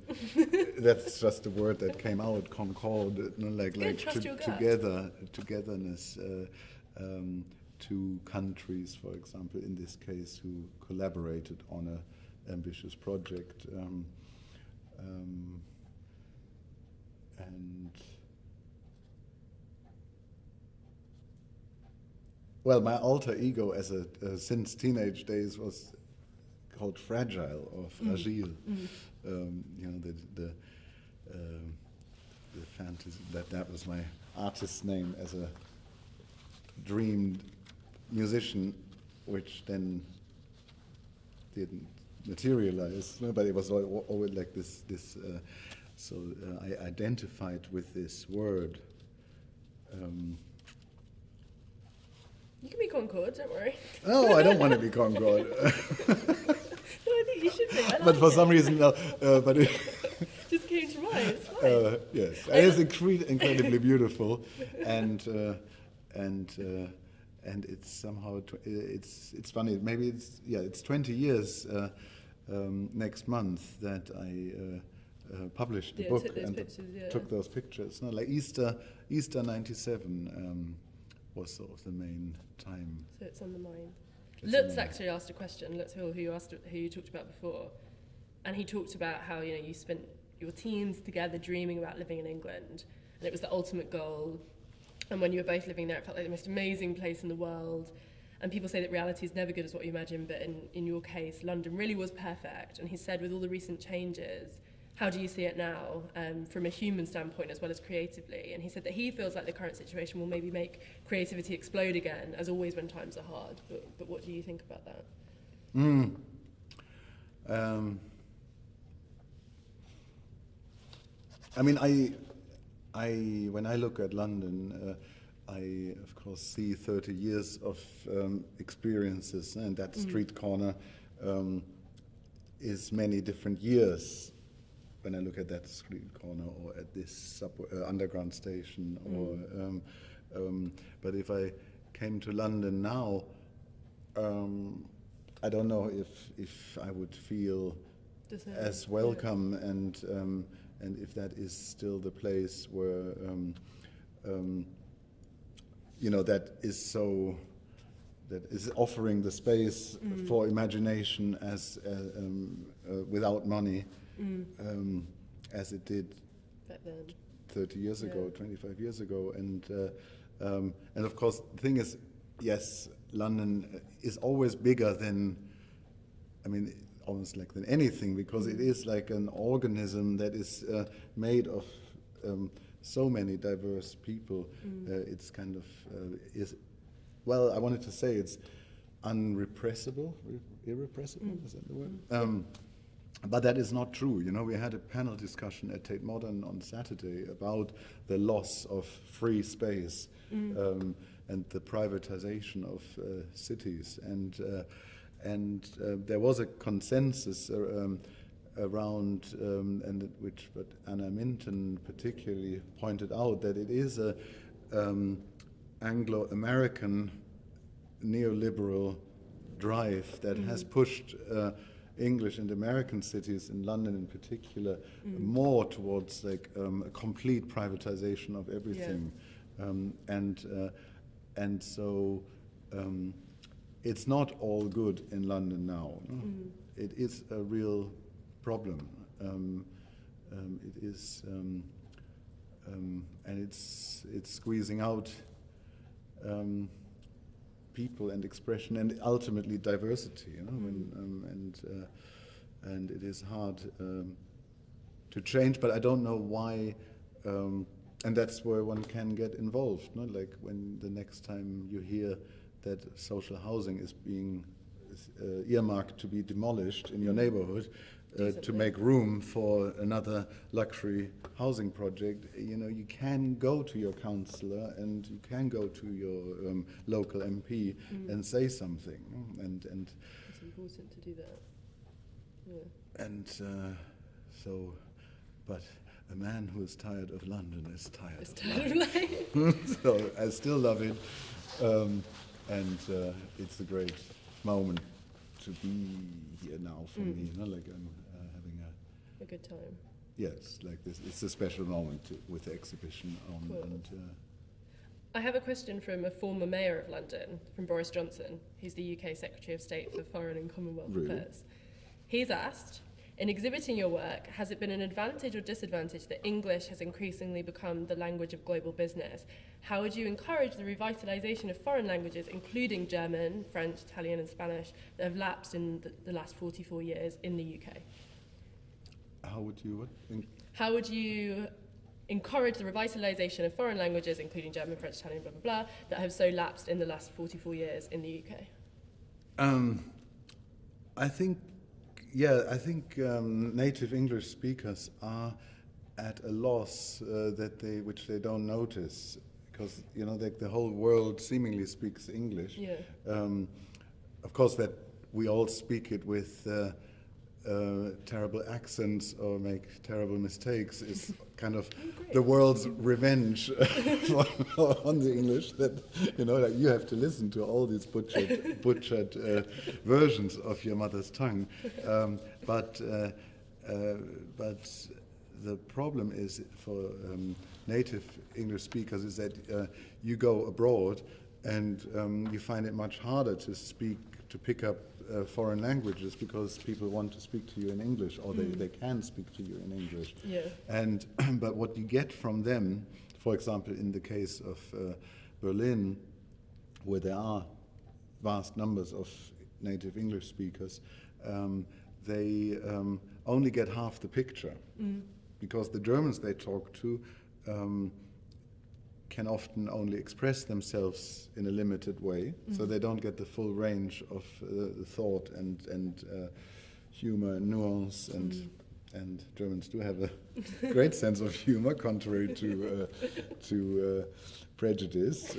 [SPEAKER 2] that's just a word that came out, concord, togetherness, two countries, for example, in this case, who collaborated on an ambitious project. Well, my alter ego since teenage days was called Fragile or Fragile. The fantasy that was my artist's name as a dreamed musician, which then didn't materialize. But it was always like this. So I identified with this word.
[SPEAKER 1] You can be Concord, don't worry.
[SPEAKER 2] No, I don't want to be Concord.
[SPEAKER 1] No, I think you should be.
[SPEAKER 2] But for some reason, no. But it
[SPEAKER 1] just came to mind. It's fine.
[SPEAKER 2] Yes, it is incredibly beautiful, and it's somehow it's funny. Maybe it's 20 years next month that I published the book took those pictures. No, like Easter '97 was sort of the main time.
[SPEAKER 1] So it's on the mind. Lutz actually asked a question. Lutz Hill, who you talked about before, and he talked about how you spent your teens together dreaming about living in England, and it was the ultimate goal. And when you were both living there, it felt like the most amazing place in the world. And people say that reality is never good as what you imagine, but in your case, London really was perfect. And he said, with all the recent changes, how do you see it now from a human standpoint as well as creatively? And he said that he feels like the current situation will maybe make creativity explode again, as always when times are hard. But what do you think about that?
[SPEAKER 2] I mean, when I look at London, I of course see 30 years of experiences, and that street corner is many different years. When I look at that street corner or at this subway, underground station, but if I came to London now, I don't know if I would feel as welcome, and if that is still the place where that is offering the space for imagination as without money, as it did
[SPEAKER 1] back then.
[SPEAKER 2] 30 years ago, 25 years ago, and of course the thing is, yes, London is always bigger than, I mean, almost like than anything, because it is like an organism that is made of so many diverse people. It's kind of I wanted to say it's unrepressible, irrepressible, is that the word? But that is not true. You know, we had a panel discussion at Tate Modern on Saturday about the loss of free space and the privatization of cities, and there was a consensus around, but Anna Minton particularly pointed out that it is a Anglo-American neoliberal drive that has pushed English and American cities, in London in particular, more towards like a complete privatization of everything, and so it's not all good in London now. No? It is a real problem. It is, and it's squeezing out people and expression and ultimately diversity. You know, and it is hard to change. But I don't know why. And that's where one can get involved. No? Like when the next time you hear that social housing is being earmarked to be demolished in your neighborhood to make room for another luxury housing project, you know, you can go to your councillor and you can go to your local MP and say something. And
[SPEAKER 1] it's important to do that. Yeah.
[SPEAKER 2] And but a man who is tired of London is tired of life. So I still love it. And it's a great moment to be here now for me. You know, like I'm having
[SPEAKER 1] a good time.
[SPEAKER 2] Yes, like this. It's a special moment with the exhibition on.
[SPEAKER 1] Cool.
[SPEAKER 2] And
[SPEAKER 1] I have a question from a former mayor of London, from Boris Johnson, who's the UK Secretary of State for Foreign and Commonwealth Affairs. He's asked, in exhibiting your work, has it been an advantage or disadvantage that English has increasingly become the language of global business? How would you encourage the revitalization of foreign languages, including German, French, Italian and Spanish, that have lapsed in the last 44 years in the UK?
[SPEAKER 2] How would you
[SPEAKER 1] How would you encourage the revitalization of foreign languages, including German, French, Italian, blah, blah, blah, that have so lapsed in the last 44 years in the UK?
[SPEAKER 2] I think native English speakers are at a loss which they don't notice, because you know the whole world seemingly speaks English.
[SPEAKER 1] Yeah.
[SPEAKER 2] Of course, that we all speak it with terrible accents or make terrible mistakes is kind of the world's revenge on the English, that you know, like you have to listen to all these butchered versions of your mother's tongue, but the problem is for native English speakers is that you go abroad and you find it much harder to pick up foreign languages, because people want to speak to you in English, or they can speak to you in English.
[SPEAKER 1] Yeah.
[SPEAKER 2] And but what you get from them, for example, in the case of Berlin, where there are vast numbers of native English speakers, they only get half the picture, because the Germans they talk to can often only express themselves in a limited way, so they don't get the full range of the thought and humor and nuance, and Germans do have a great sense of humor, contrary to prejudice,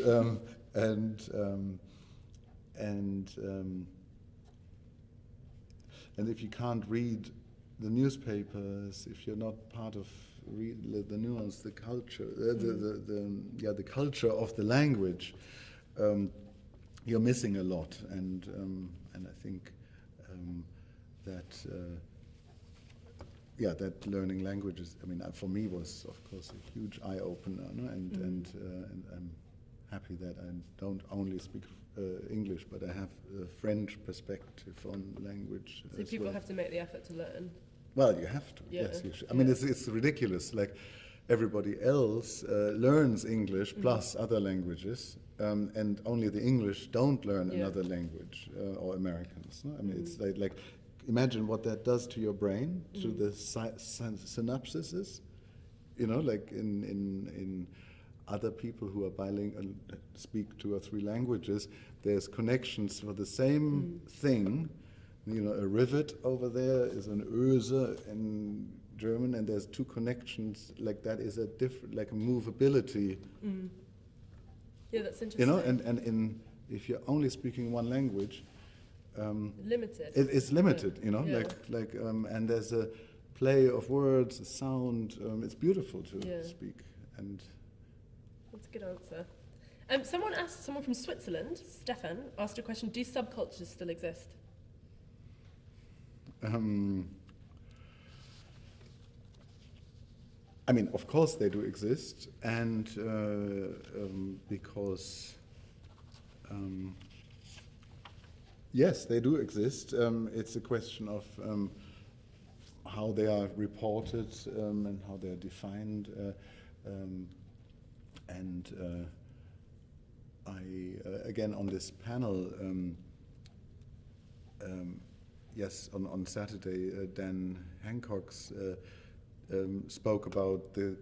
[SPEAKER 2] and if you can't read the newspapers, if you're not part of the nuance, the culture, the culture of the language, you're missing a lot, and I think that learning languages, I mean, for me was of course a huge eye opener, no? And I'm happy that I don't only speak English, but I have a French perspective on language.
[SPEAKER 1] So people have to make the effort to learn.
[SPEAKER 2] Well, you have to. Yeah. Yes, you should. I mean, it's ridiculous. Like everybody else learns English plus other languages, and only the English don't learn another language, or Americans. No? I mean, it's like imagine what that does to your brain, to the synapses. You know, like in other people who are bilingual, speak 2 or 3 languages, there's connections for the same thing. You know, a rivet over there is an Öse in German, and there's 2 connections. Like that is a different, like a movability.
[SPEAKER 1] Yeah, that's interesting.
[SPEAKER 2] You know, and if you're only speaking one language,
[SPEAKER 1] limited.
[SPEAKER 2] It's limited. You know, like and there's a play of words, a sound. It's beautiful to speak, and
[SPEAKER 1] that's a good answer. Someone from Switzerland, Stefan, asked a question: do subcultures still exist?
[SPEAKER 2] I mean, of course they do exist, and because yes, they do exist. It's a question of how they are reported and how they are defined. Again, on this panel, yes, on Saturday, Dan Hancock's spoke about the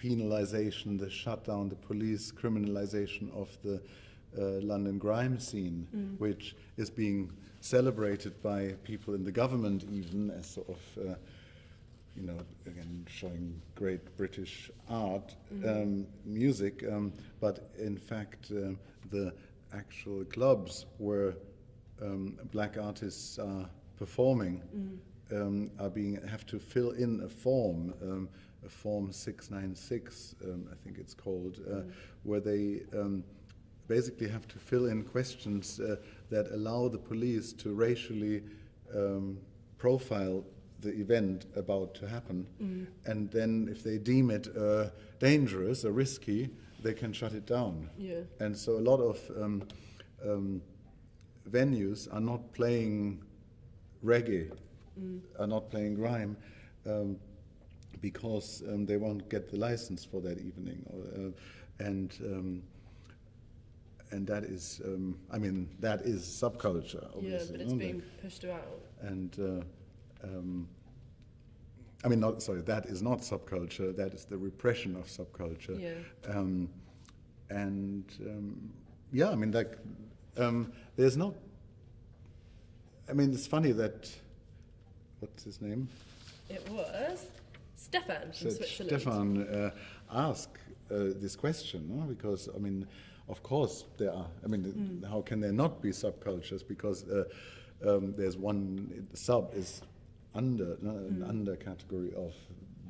[SPEAKER 2] penalization, the shutdown, the police criminalization of the London grime scene, which is being celebrated by people in the government even as sort of, you know, again, showing great British art, music, but in fact the actual clubs where black artists are performing have to fill in a form 696, I think it's called, where they basically have to fill in questions that allow the police to racially profile the event about to happen, and then if they deem it dangerous or risky, they can shut it down.
[SPEAKER 1] Yeah.
[SPEAKER 2] And so a lot of venues are not playing reggae, are not playing grime, because they won't get the license for that evening, and that is, I mean, that is subculture, obviously.
[SPEAKER 1] Yeah, but it's being pushed out.
[SPEAKER 2] And I mean, that is not subculture. That is the repression of subculture.
[SPEAKER 1] Yeah.
[SPEAKER 2] Yeah, I mean, like, there's no. I mean, it's funny that. What's his name?
[SPEAKER 1] It was Stefan from Switzerland.
[SPEAKER 2] Stefan asked this question, no? Because I mean, of course there are. I mean, how can there not be subcultures? Because there's one sub is an under category of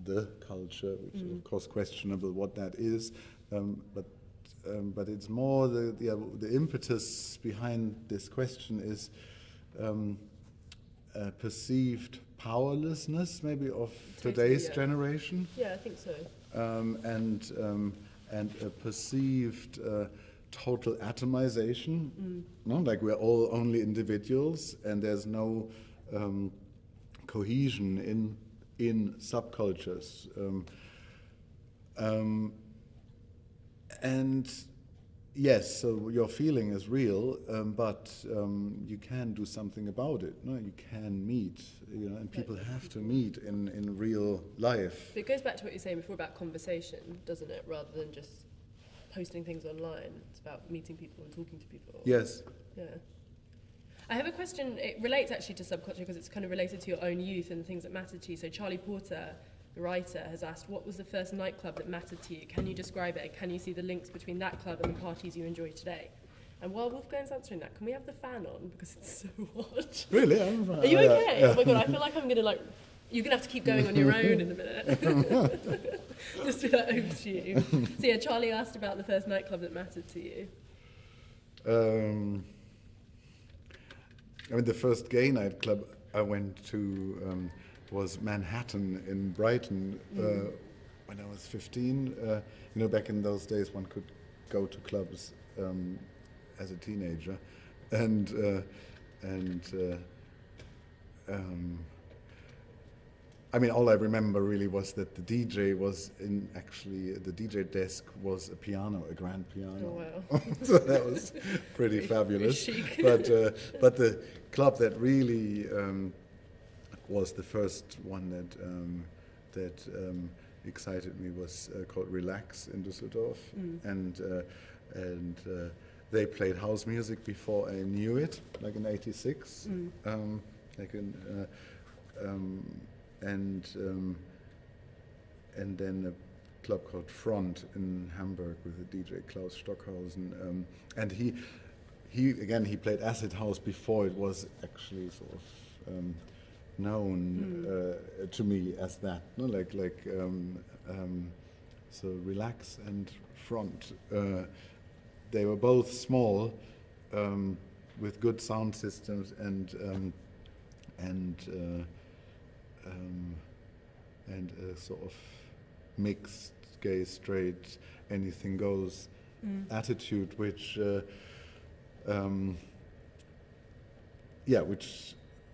[SPEAKER 2] the culture, which is of course questionable what that is, but it's more the impetus behind this question is perceived powerlessness, maybe of today's generation.
[SPEAKER 1] Yeah, I think so.
[SPEAKER 2] And a perceived total atomization. No, like we're all only individuals, and there's no cohesion in subcultures. And yes, so your feeling is real, but you can do something about it. No, you can meet, and people have to meet in real life.
[SPEAKER 1] But it goes back to what you were saying before about conversation, doesn't it? Rather than just posting things online. It's about meeting people and talking to people.
[SPEAKER 2] Yes.
[SPEAKER 1] Yeah. I have a question. It relates actually to subculture because it's kind of related to your own youth and the things that matter to you. So Charlie Porter, the writer, has asked, what was the first nightclub that mattered to you? Can you describe it? Can you see the links between that club and the parties you enjoy today? And while Wolfgang's answering that, can we have the fan on? Because it's so hot.
[SPEAKER 2] Really?
[SPEAKER 1] Are you okay? Yeah. Oh my God, I feel like I'm going to you're going to have to keep going on your own in a minute. Just do that over to you. So yeah, Charlie asked about the first nightclub that mattered to you.
[SPEAKER 2] The first gay nightclub I went to was Manhattan in Brighton when I was 15. Back in those days one could go to clubs as a teenager. All I remember really was that the DJ was the DJ desk was a piano, a grand piano. Oh, wow. So that was pretty fabulous.
[SPEAKER 1] Very chic.
[SPEAKER 2] But the club that really was the first one that excited me was called Relax in Düsseldorf, and they played house music before I knew it, like in '86, and then a club called Front in Hamburg with the DJ Klaus Stockhausen, and he played acid house before it was actually sort of known to me as that. No, so Relax and Front. They were both small, with good sound systems and a sort of mixed, gay, straight, anything goes attitude, which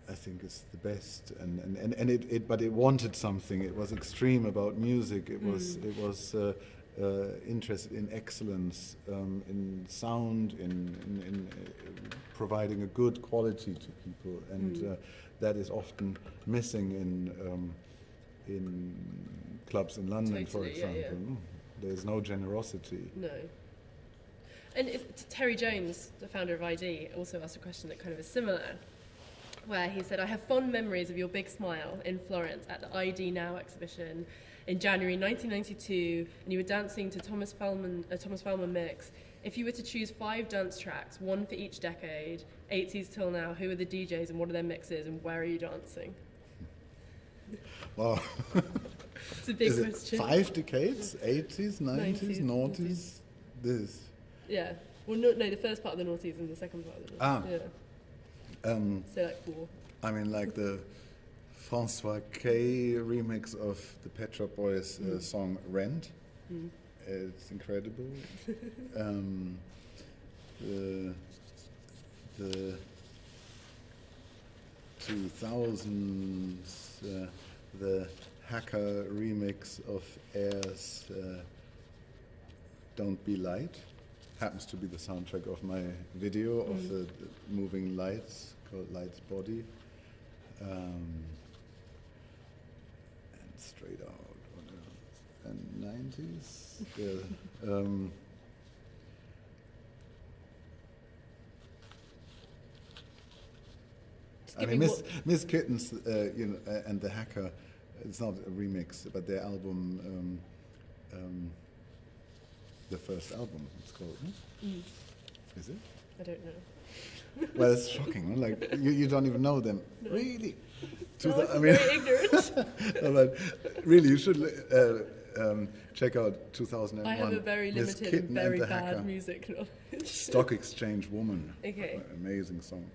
[SPEAKER 2] I think is the best, but it wanted something. It was extreme about music. It was interested in excellence, in sound, in providing a good quality to people, and that is often missing in clubs in London, for example.
[SPEAKER 1] Yeah.
[SPEAKER 2] There's no generosity.
[SPEAKER 1] No. And Terry Jones, the founder of ID, also asked a question that kind of is similar, where he said, I have fond memories of your big smile in Florence at the ID Now exhibition in January 1992, and you were dancing to Thomas Feldman mix. If you were to choose 5 dance tracks, one for each decade, 80s till now, who are the DJs and what are their mixes and where are you dancing?
[SPEAKER 2] Wow.
[SPEAKER 1] It's a big question.
[SPEAKER 2] 5 decades? 80s, 90s, noughties? This?
[SPEAKER 1] Yeah. Well, no, the first part of the noughties and the second part of the noughties. Yeah. So like 4.
[SPEAKER 2] Like the François K remix of the Pet Shop Boys song Rent. It's incredible. The 2000s, the Hacker remix of Air's Don't Be Light happens to be the soundtrack of my video of the moving lights called Light's Body. And Straight Out, and 90s. Miss Kittens, and the Hacker. It's not a remix, but their album, the first album, it's called. Is it?
[SPEAKER 1] I don't know.
[SPEAKER 2] Well, it's shocking. Like you don't even know them, no. Really.
[SPEAKER 1] I'm very ignorant.
[SPEAKER 2] No, but really, you should check out 2001.
[SPEAKER 1] I have a very limited and very bad music knowledge.
[SPEAKER 2] Stock Exchange Woman.
[SPEAKER 1] Okay.
[SPEAKER 2] Amazing song.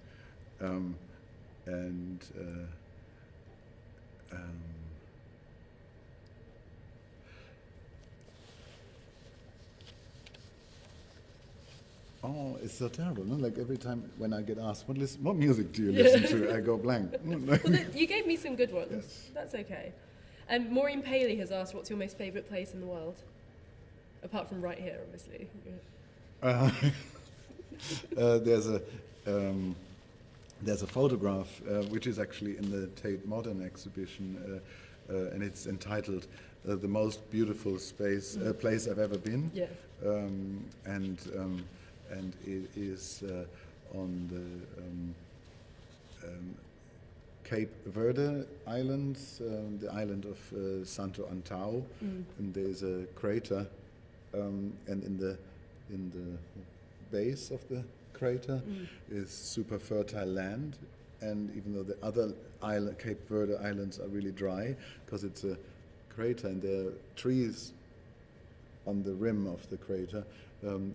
[SPEAKER 2] Oh, it's so terrible. No? Like every time when I get asked, what music do you listen to? I go blank.
[SPEAKER 1] Well, you gave me some good ones.
[SPEAKER 2] Yes.
[SPEAKER 1] That's okay. Maureen Paley has asked, what's your most favourite place in the world? Apart from right here, obviously.
[SPEAKER 2] Uh, there's a photograph which is actually in the Tate Modern exhibition, and it's entitled "The Most Beautiful Place I've Ever Been."
[SPEAKER 1] Yeah.
[SPEAKER 2] And it is on the Cape Verde Islands, the island of Santo Antão, and there's a crater, and in the base of the crater is super fertile land, and even though the other Cape Verde Islands are really dry because it's a crater and there are trees on the rim of the crater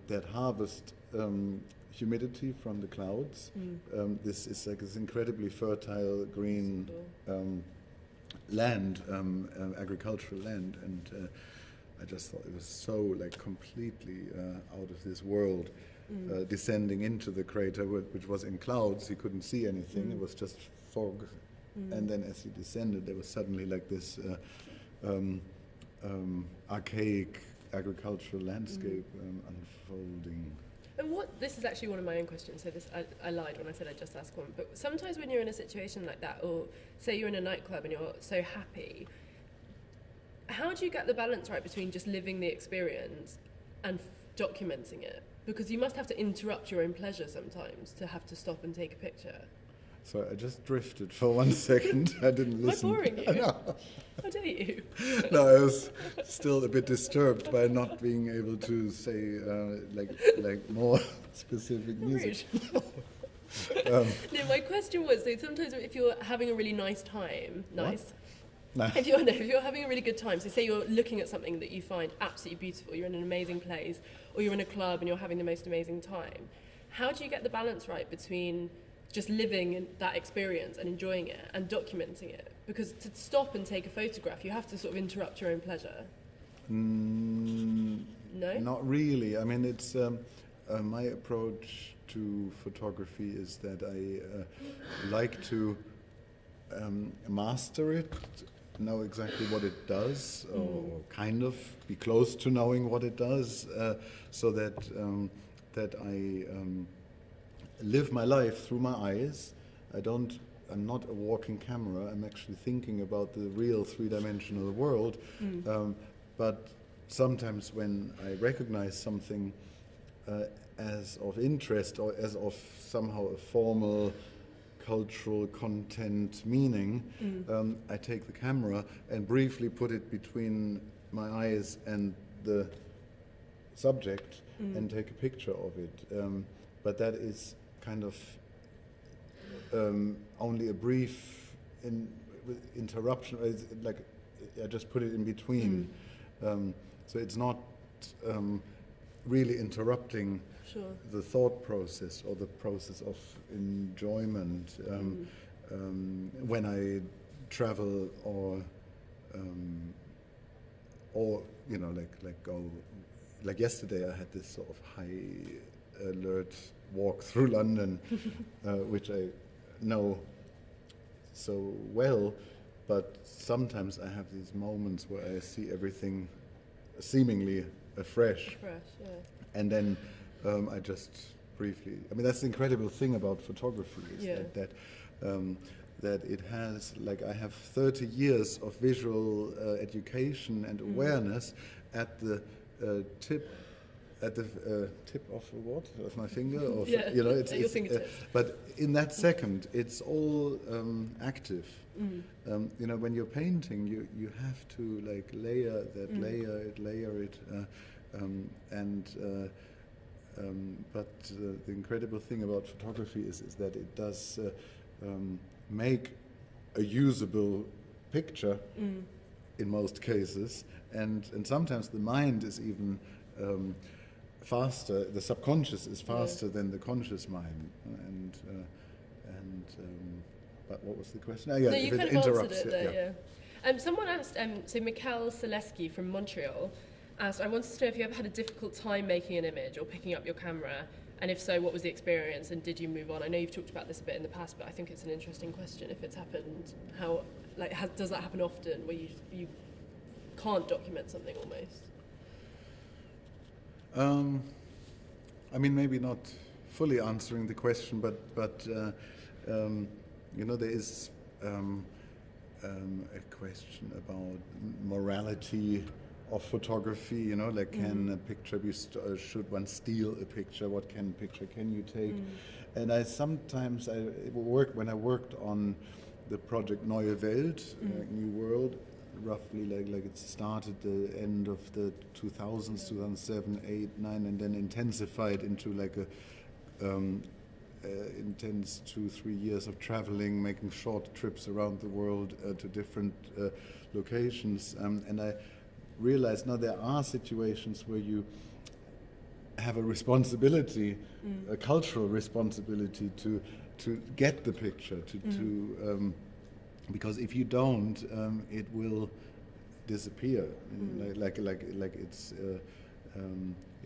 [SPEAKER 2] that harvest humidity from the clouds. This is like this incredibly fertile green land, agricultural land, and I just thought it was so like completely out of this world. Descending into the crater, which was in clouds, he couldn't see anything. It was just fog, and then as he descended, there was suddenly like this archaic agricultural landscape unfolding.
[SPEAKER 1] And this is actually one of my own questions, so I lied when I said I just asked one, but sometimes when you're in a situation like that, or say you're in a nightclub and you're so happy, how do you get the balance right between just living the experience and documenting it? Because you must have to interrupt your own pleasure sometimes to have to stop and take a picture.
[SPEAKER 2] So I just drifted for 1 second. I didn't listen.
[SPEAKER 1] Am I boring you?
[SPEAKER 2] No.
[SPEAKER 1] How dare you?
[SPEAKER 2] No, I was still a bit disturbed by not being able to say like more specific music.
[SPEAKER 1] No, my question was, so sometimes if you're having a really nice time, if you're having a really good time, so say you're looking at something that you find absolutely beautiful, you're in an amazing place, or you're in a club and you're having the most amazing time, how do you get the balance right between just living in that experience and enjoying it and documenting it? Because to stop and take a photograph, you have to sort of interrupt your own pleasure. No?
[SPEAKER 2] Not really. I mean, it's my approach to photography is that I like to master it, know exactly what it does, or kind of be close to knowing what it does, so that I live my life through my eyes. I'm not a walking camera. I'm actually thinking about the real three-dimensional world. But sometimes when I recognize something as of interest or as of somehow a formal cultural content meaning, I take the camera and briefly put it between my eyes and the subject and take a picture of it. But that is kind of only a brief interruption. It's like I just put it in between. So it's not really interrupting the thought process or the process of enjoyment when I travel or go. Like yesterday, I had this sort of high alert walk through London, which I know so well, but sometimes I have these moments where I see everything seemingly afresh. And then I just briefly, I mean, that's the incredible thing about photography is that it has, like, I have 30 years of visual education and awareness at the tip of what? Of my finger? Or it's
[SPEAKER 1] at your fingertips.
[SPEAKER 2] But in that second, it's all active. When you're painting, you have to like layer it, but the incredible thing about photography is that it does make a usable picture in most cases, and sometimes the mind is even faster. The subconscious is faster than the conscious mind, but what was the question?
[SPEAKER 1] No, you kind of answered it there, yeah. Someone asked, so Mikhail Selesky from Montreal asked, I wanted to know if you ever had a difficult time making an image or picking up your camera, and if so, what was the experience, and did you move on? I know you've talked about this a bit in the past, but I think it's an interesting question if it's happened. How, does that happen often, where you can't document something almost?
[SPEAKER 2] I mean, maybe not fully answering the question, but you know, there is a question about morality of photography. You know, like, can a picture be should one steal a picture? What picture can you take? And when I worked on the project Neue Welt, New World, roughly like it started the end of the 2000s, 2007, 8, 9, and then intensified into like a intense 2-3 years of traveling, making short trips around the world to different locations. And I realized now there are situations where you have a responsibility, a cultural responsibility to get the picture, to because if you don't, it will disappear. Like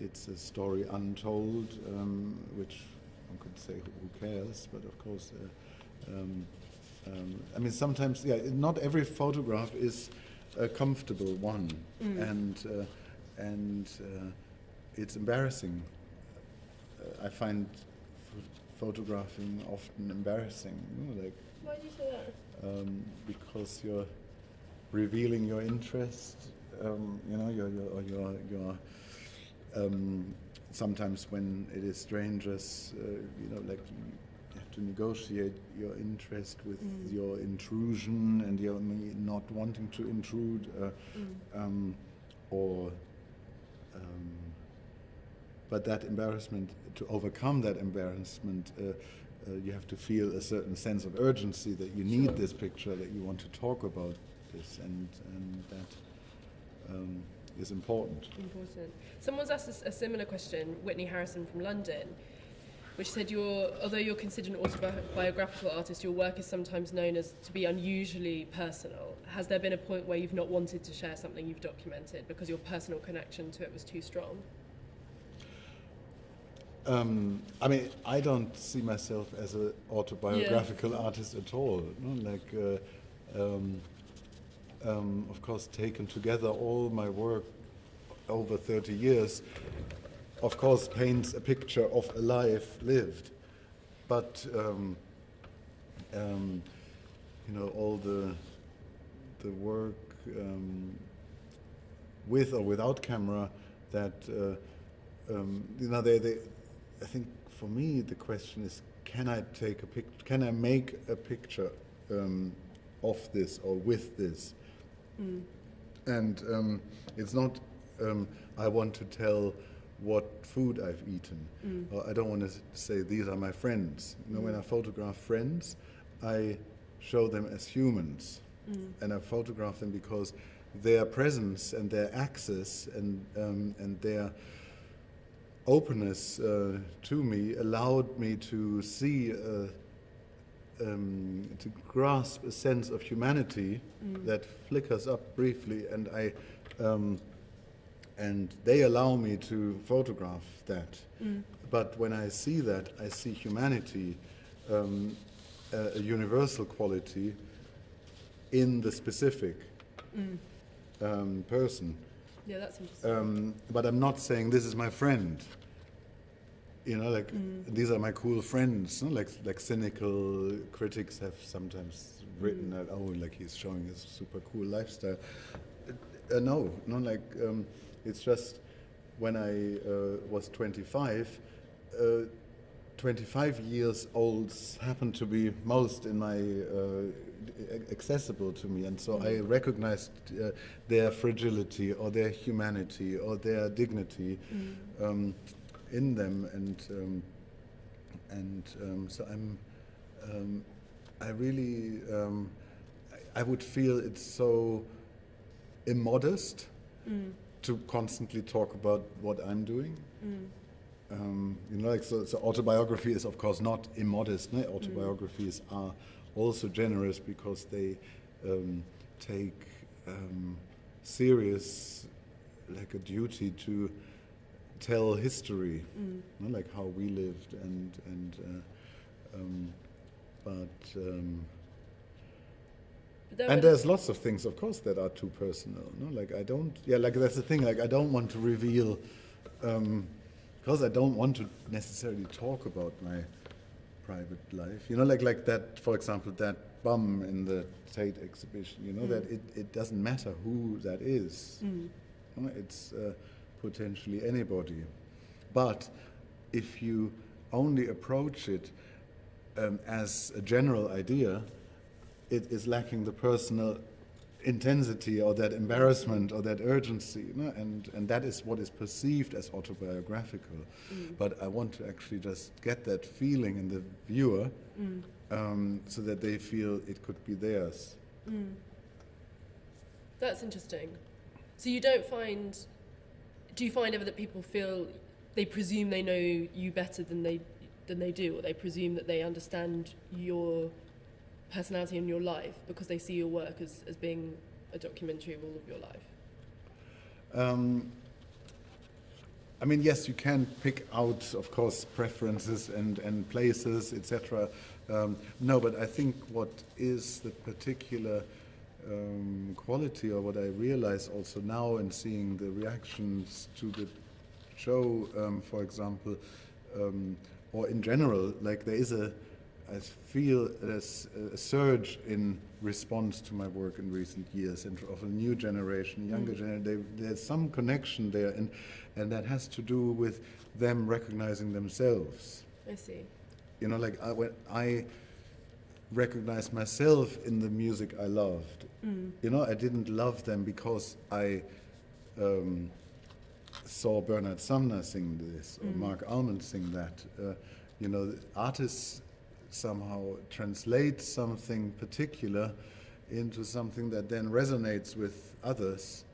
[SPEAKER 2] it's a story untold, which one could say who cares, but of course, I mean, sometimes, not every photograph is a comfortable one, and it's embarrassing. I find photographing often embarrassing. You know, like,
[SPEAKER 1] why do you say that?
[SPEAKER 2] Because you're revealing your interest. You know, your sometimes when it is strangers, you know, like you have to negotiate your interest with your intrusion and your not wanting to intrude, but that embarrassment, to overcome that embarrassment, you have to feel a certain sense of urgency that you need this picture, that you want to talk about this, and that is important.
[SPEAKER 1] Someone's asked a similar question, Whitney Harrison from London, which said although you're considered an autobiographical artist, your work is sometimes known as to be unusually personal. Has there been a point where you've not wanted to share something you've documented because your personal connection to it was too strong?
[SPEAKER 2] I mean, I don't see myself as an autobiographical artist at all. No? Like, of course, taken together, all my work over 30 years, of course, paints a picture of a life lived. But, you know, all the work with or without camera that, you know, I think for me the question is, can I take a picture? Can I make a picture of this or with this? And it's not. I want to tell what food I've eaten. Or I don't want to say these are my friends. You know, when I photograph friends, I show them as humans, and I photograph them because their presence and their access and their openness to me allowed me to see, to grasp a sense of humanity that flickers up briefly, and they allow me to photograph that. But when I see that, I see humanity, a universal quality in the specific person.
[SPEAKER 1] Yeah, that's interesting.
[SPEAKER 2] But I'm not saying this is my friend. You know, like these are my cool friends. No? Like cynical critics have sometimes written that, oh, like he's showing his super cool lifestyle. No, like it's just when I was 25. 25 years olds happened to be most in my accessible to me, and so I recognized their fragility or their humanity or their dignity in them, and so I really I would feel it's so immodest to constantly talk about what I'm doing. You know, like so autobiography is of course not immodest. No? Autobiographies are also generous because they take serious, like a duty to tell history, you know, like how we lived, and there's lots of things, of course, that are too personal. No? Like I don't, like that's the thing. Like I don't want to reveal because I don't want to necessarily talk about my private life. You know, like that, for example, that bum in the Tate exhibition, you know, that it doesn't matter who that is. You know, it's potentially anybody. But if you only approach it as a general idea, it is lacking the personal intensity or that embarrassment or that urgency, you know, and that is what is perceived as autobiographical. But I want to actually just get that feeling in the viewer so that they feel it could be theirs.
[SPEAKER 1] That's interesting. So you don't find, do you find ever that people feel they presume they know you better than they do, or they presume that they understand your personality in your life because they see your work as being a documentary of all of your life?
[SPEAKER 2] I mean, yes, you can pick out, of course, preferences and places, etc. No, but I think what is the particular quality, or what I realize also now in seeing the reactions to the show, for example, or in general, like there is I feel there's a surge in response to my work in recent years, and of a new generation, younger generation. There's some connection there, and that has to do with them recognizing themselves.
[SPEAKER 1] I see.
[SPEAKER 2] You know, like when I recognized myself in the music I loved. You know, I didn't love them because I saw Bernard Sumner sing this or Mark Almond sing that. You know, artists somehow translate something particular into something that then resonates with others,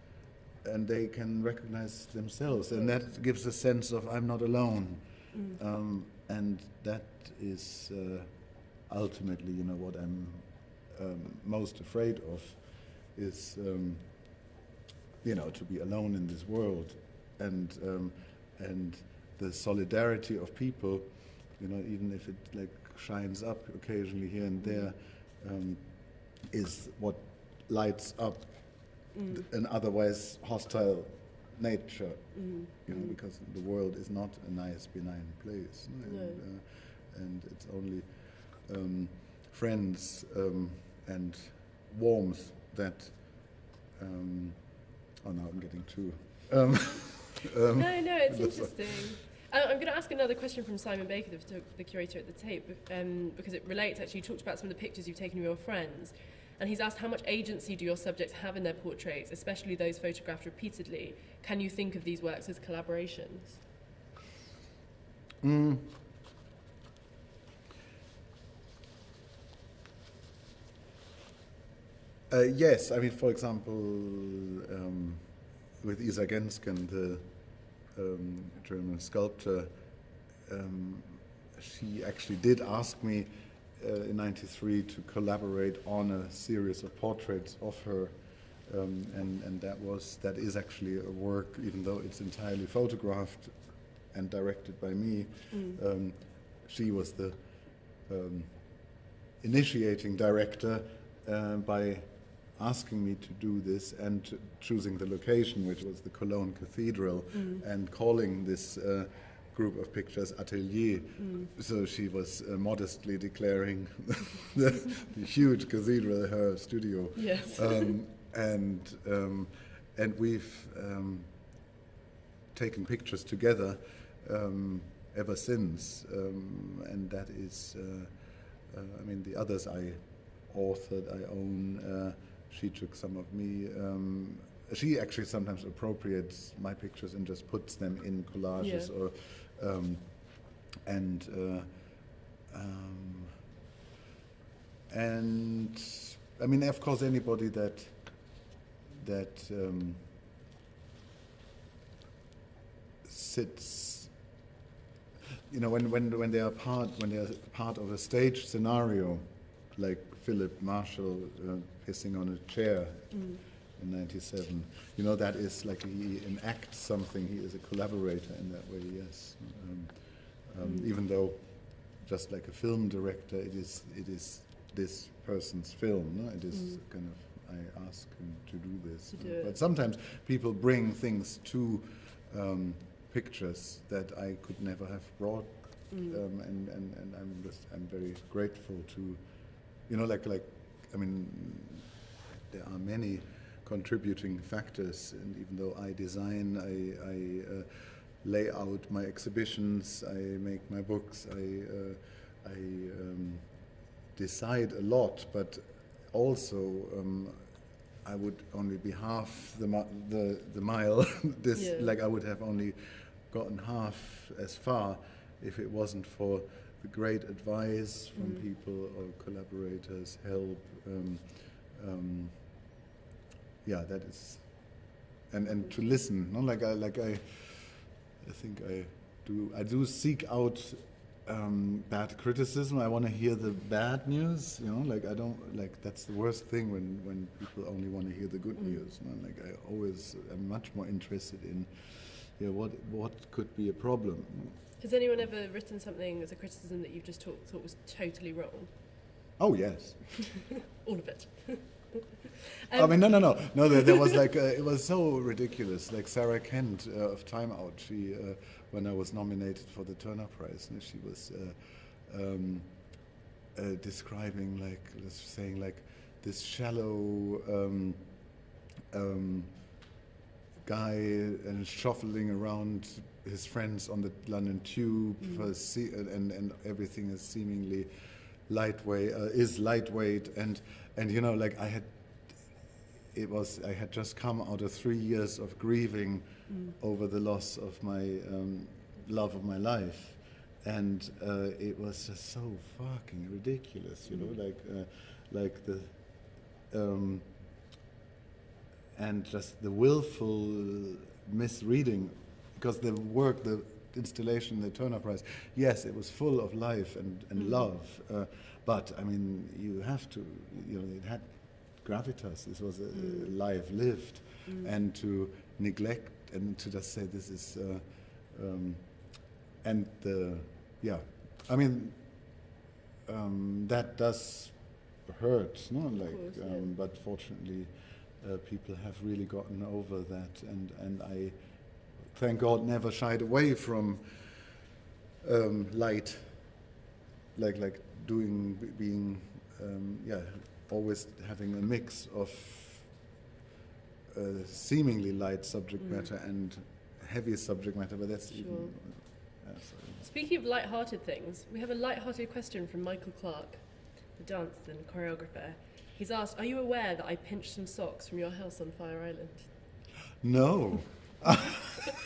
[SPEAKER 2] and they can recognize themselves, and that gives a sense of I'm not alone. And that is ultimately, you know, what I'm most afraid of is, you know, to be alone in this world, and the solidarity of people, you know, even if it like shines up occasionally here and there, is what lights up an otherwise hostile nature, you know, because the world is not a nice, benign place, and it's only friends and warmth that. Oh, now I'm getting too.
[SPEAKER 1] No, it's interesting. I'm going to ask another question from Simon Baker, the curator at the Tate, because it relates. Actually, you talked about some of the pictures you've taken of your friends, and he's asked how much agency do your subjects have in their portraits, especially those photographed repeatedly. Can you think of these works as collaborations?
[SPEAKER 2] Yes, I mean, for example, with Isa Gensken, the German sculptor, she actually did ask me in '93 to collaborate on a series of portraits of her, and that is actually a work, even though it's entirely photographed and directed by me. She was the initiating director by asking me to do this and choosing the location, which was the Cologne Cathedral, and calling this group of pictures Atelier. So she was modestly declaring the huge cathedral her studio.
[SPEAKER 1] Yes.
[SPEAKER 2] And we've taken pictures together ever since, and that is, I mean, the others I authored, I own. She took some of me. She actually sometimes appropriates my pictures and just puts them in collages, or and I mean, of course, anybody that sits, you know, when they are part of a stage scenario, like Philip Marshall pissing on a chair in '97. You know, that is like he enacts something. He is a collaborator in that way, yes. Even though, just like a film director, it is this person's film. No? It is kind of, I ask him to do this. But sometimes people bring things to pictures that I could never have brought, and I'm very grateful to, I mean, there are many contributing factors, and even though I design, I lay out my exhibitions, I make my books, I decide a lot, but also I would only be half the mile. I would have only gotten half as far if it wasn't for the great advice from people or collaborators, help. That is, and to listen. No? I think I do seek out bad criticism. I want to hear the bad news. I don't that's the worst thing when people only want to hear the good news. I always am much more interested in what could be a problem.
[SPEAKER 1] Has anyone ever written something as a criticism that you've just thought was totally wrong?
[SPEAKER 2] Oh yes.
[SPEAKER 1] All of it.
[SPEAKER 2] I mean, no. There was it was so ridiculous. Like Sarah Kent of Time Out. She, when I was nominated for the Turner Prize, she was describing saying this shallow guy and shuffling around his friends on the London Tube, and everything is seemingly lightweight, and I had just come out of 3 years of grieving over the loss of my love of my life, and it was just so fucking ridiculous, and just the willful misreading, because the installation, the Turner Prize, yes, it was full of life and love, but I mean, you have to, it had gravitas. This was a life lived, and to neglect and to just say this is, that does hurt, no? But fortunately, people have really gotten over that, and I, thank God, never shied away from light, always having a mix of seemingly light subject matter and heavy subject matter, but that's even.
[SPEAKER 1] Speaking of light-hearted things, we have a light-hearted question from Michael Clark, the dancer and choreographer. He's asked, are you aware that I pinched some socks from your house on Fire Island?
[SPEAKER 2] No.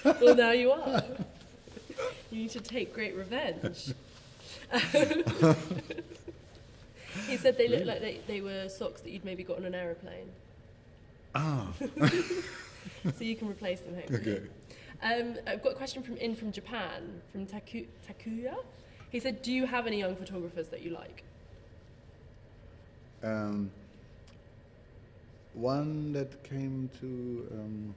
[SPEAKER 1] Well, now you are. You need to take great revenge. He said they looked like they were socks that you'd maybe got on an aeroplane.
[SPEAKER 2] Ah.
[SPEAKER 1] So you can replace them, hopefully.
[SPEAKER 2] Okay.
[SPEAKER 1] I've got a question from Japan, from Takuya. He said, do you have any young photographers that you like?
[SPEAKER 2] One that came to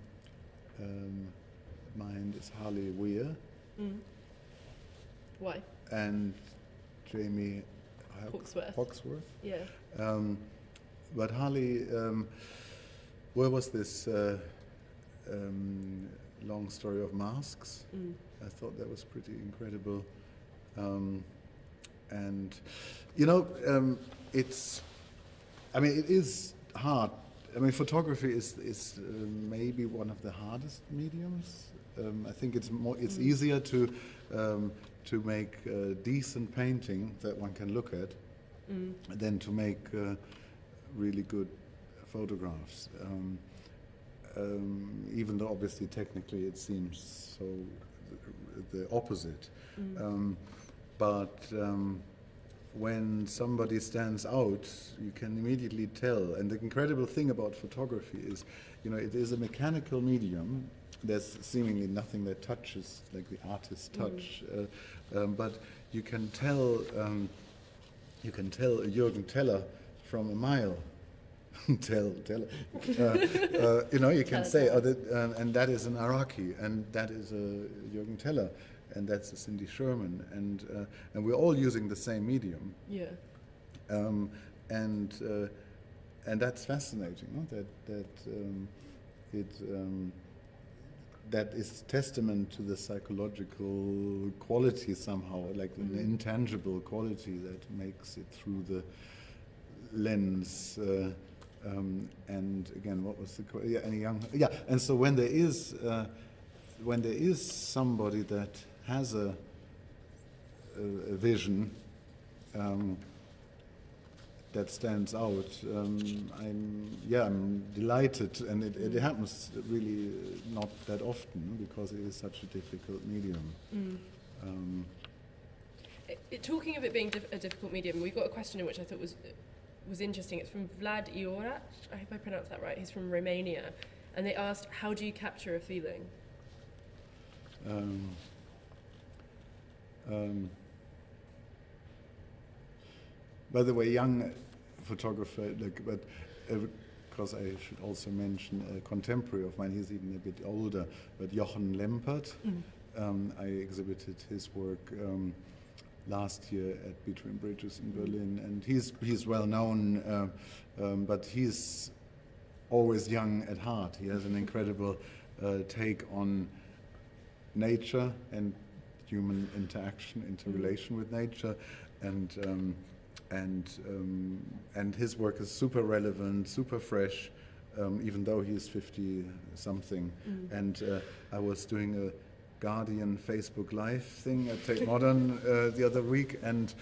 [SPEAKER 2] mind is Harley Weir.
[SPEAKER 1] Why?
[SPEAKER 2] And Jamie
[SPEAKER 1] Hawksworth. Yeah.
[SPEAKER 2] But Harley, where was this long story of masks? I thought that was pretty incredible. And it's, it is hard. Photography is maybe one of the hardest mediums. I think it's easier to make a decent painting that one can look at than to make really good photographs. Even though obviously technically it seems so the opposite. But when somebody stands out, you can immediately tell. And the incredible thing about photography is, it is a mechanical medium. There's seemingly nothing that touches, like the artist's touch. But you can tell a Jürgen Teller from a mile. You can say, and that is an Iraqi, and that is a Jürgen Teller, and that's a Cindy Sherman, and we're all using the same medium.
[SPEAKER 1] Yeah.
[SPEAKER 2] And that's fascinating. No? That it that is testament to the psychological quality somehow, like an intangible quality that makes it through the lens. And again, what was the and so when there is somebody that has a vision that stands out, I'm delighted, and it happens really not that often because it is such a difficult medium.
[SPEAKER 1] Talking of it being a difficult medium, we got a question in which I thought was interesting. It's from Vlad Iorac. I hope I pronounced that right. He's from Romania, and they asked, "How do you capture a feeling?"
[SPEAKER 2] By the way, young photographer, because I should also mention a contemporary of mine, he's even a bit older, but Jochen Lempert. I exhibited his work last year at Between Bridges in Berlin, and he's well known, but he's always young at heart. He has an incredible take on nature and human interaction, interrelation with nature, and his work is super relevant, super fresh, even though he is 50-something. And I was doing a Guardian Facebook Live thing at Tate Modern the other week, and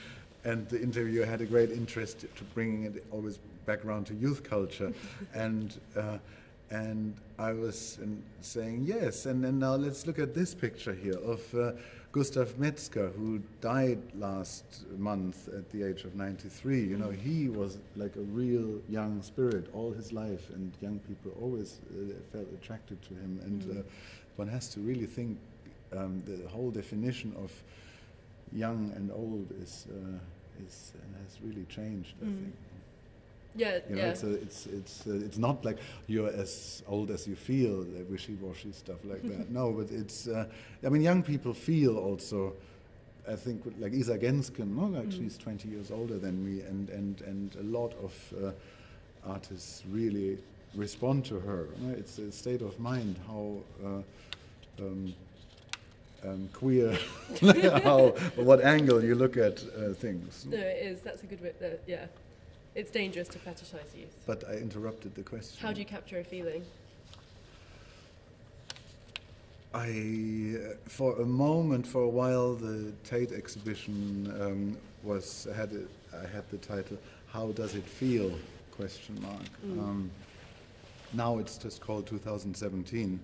[SPEAKER 2] the interviewer had a great interest to bringing it always back around to youth culture, and I was saying yes, and then now let's look at this picture here of Gustav Metzger, who died last month at the age of 93. You know, he was like a real young spirit all his life, and young people always felt attracted to him. And one has to really think the whole definition of young and old has really changed, I think.
[SPEAKER 1] Yeah,
[SPEAKER 2] you know, it's not like you're as old as you feel, wishy-washy stuff like that. No, but it's. I mean, young people feel also. I think like Isa Gensken, no, like she's 20 years older than me, and a lot of artists really respond to her. Right? It's a state of mind how. Queer, what angle you look at things.
[SPEAKER 1] No, it is. That's a good way. Yeah. It's dangerous to fetishize youth.
[SPEAKER 2] But I interrupted the question.
[SPEAKER 1] How do you capture a feeling?
[SPEAKER 2] For a while, the Tate exhibition I had the title, "How Does It Feel?" ? Now it's just called 2017,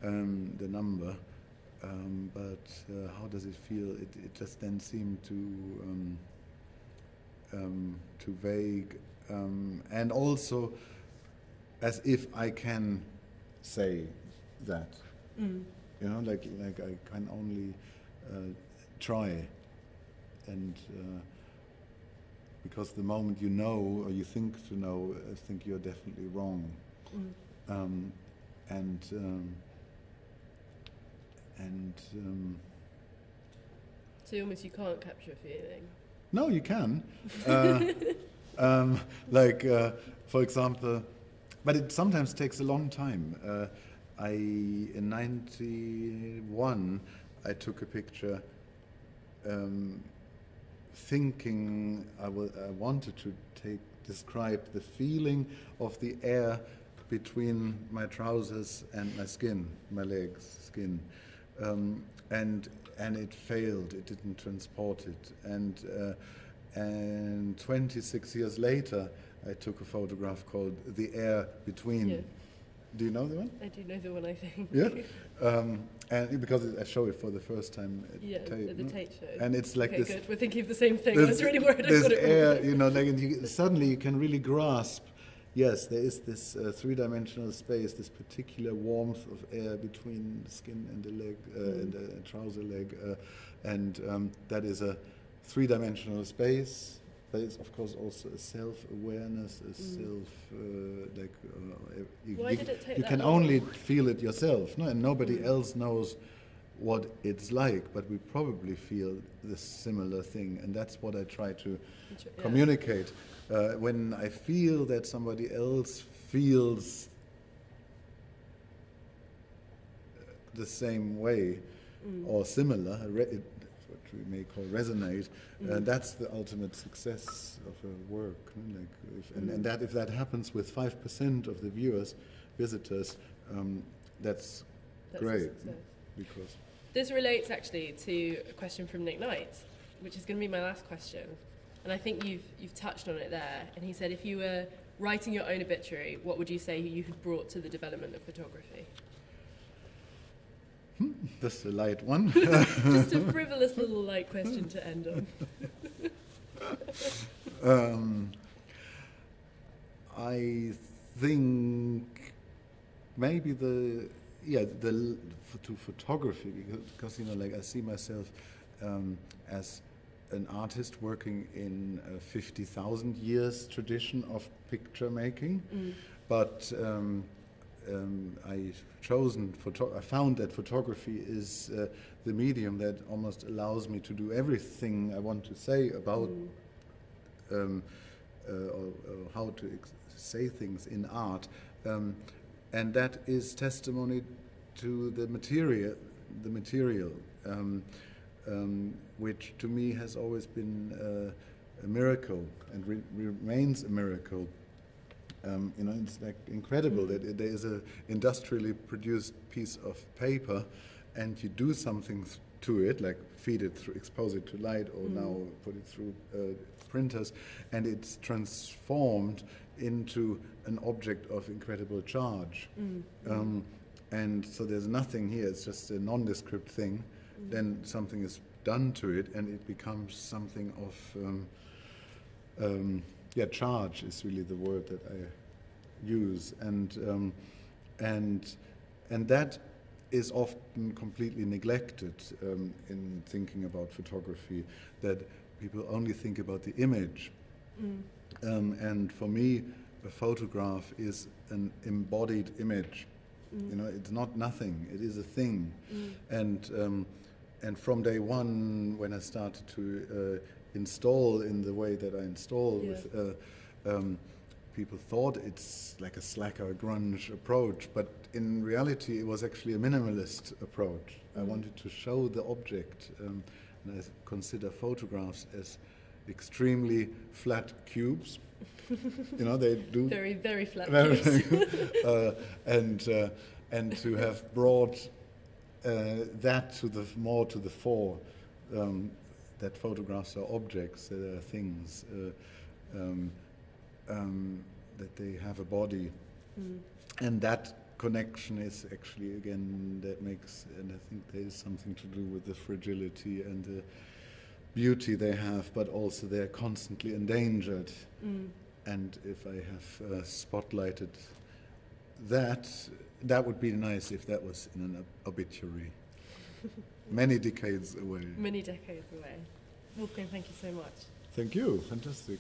[SPEAKER 2] the number. But how does it feel? It just then seemed too vague, and also as if I can say that, you know, like I can only try, and because the moment you know or you think to know, I think you're definitely wrong,
[SPEAKER 1] so almost you can't capture a feeling.
[SPEAKER 2] No, you can. For example, but it sometimes takes a long time. In 91, I took a picture thinking I wanted to describe the feeling of the air between my trousers and my skin, my legs' skin. And it failed. It didn't transport it. And 26 years later, I took a photograph called "The Air Between." Yeah. Do you know the one?
[SPEAKER 1] I do know the one, I think.
[SPEAKER 2] Yeah, and because I show it for the first time at Tate,
[SPEAKER 1] at the Tate show.
[SPEAKER 2] And it's like this.
[SPEAKER 1] Good. We're thinking of the same thing. I was really worried I got it
[SPEAKER 2] air,
[SPEAKER 1] wrong.
[SPEAKER 2] you know, like, and suddenly you can really grasp. Yes, there is this three-dimensional space, this particular warmth of air between the skin and the leg, and the trouser leg, and that is a three-dimensional space. But it's of course also a self-awareness, a
[SPEAKER 1] Why did it take
[SPEAKER 2] you
[SPEAKER 1] that
[SPEAKER 2] can
[SPEAKER 1] long?
[SPEAKER 2] only feel it yourself, no? And nobody else knows what it's like, but we probably feel this similar thing, and that's what I try to communicate. When I feel that somebody else feels the same way or similar, what we may call resonate, that's the ultimate success of a work. And that if that happens with 5% of the visitors, that's great. Because
[SPEAKER 1] this relates actually to a question from Nick Knight, which is going to be my last question. And I think you've touched on it there. And he said, if you were writing your own obituary, what would you say you had brought to the development of photography?
[SPEAKER 2] That's a light one.
[SPEAKER 1] Just a frivolous little light question to end on.
[SPEAKER 2] I think maybe to photography, because I see myself as an artist working in a 50,000 years tradition of picture making, but I found that photography is the medium that almost allows me to do everything I want to say about or how to say things in art, and that is testimony to the material, which to me has always been a miracle and remains a miracle. It's like incredible that there is a industrially produced piece of paper, and you do something to it, like feed it through, expose it to light, or now put it through printers, and it's transformed into an object of incredible charge. And so there's nothing here; it's just a nondescript thing. Then something is done to it, and it becomes something of charge is really the word that I use, and that is often completely neglected in thinking about photography. That people only think about the image, and for me, a photograph is an embodied image. It's not nothing; it is a thing, and from day one, when I started to install in the way that I install, people thought it's like a slacker, grunge approach, but in reality, it was actually a minimalist approach. I wanted to show the object, and I consider photographs as extremely flat cubes. They do
[SPEAKER 1] very, very flat cubes.
[SPEAKER 2] And to have brought that to the fore, that photographs are objects, that are things, that they have a body, and that connection is actually that makes, and I think there is something to do with the fragility and the beauty they have, but also they're constantly endangered. And if I have spotlighted that would be nice if that was in an obituary. Many decades away.
[SPEAKER 1] Many decades away. Wolfgang, thank you so much.
[SPEAKER 2] Thank you. Fantastic.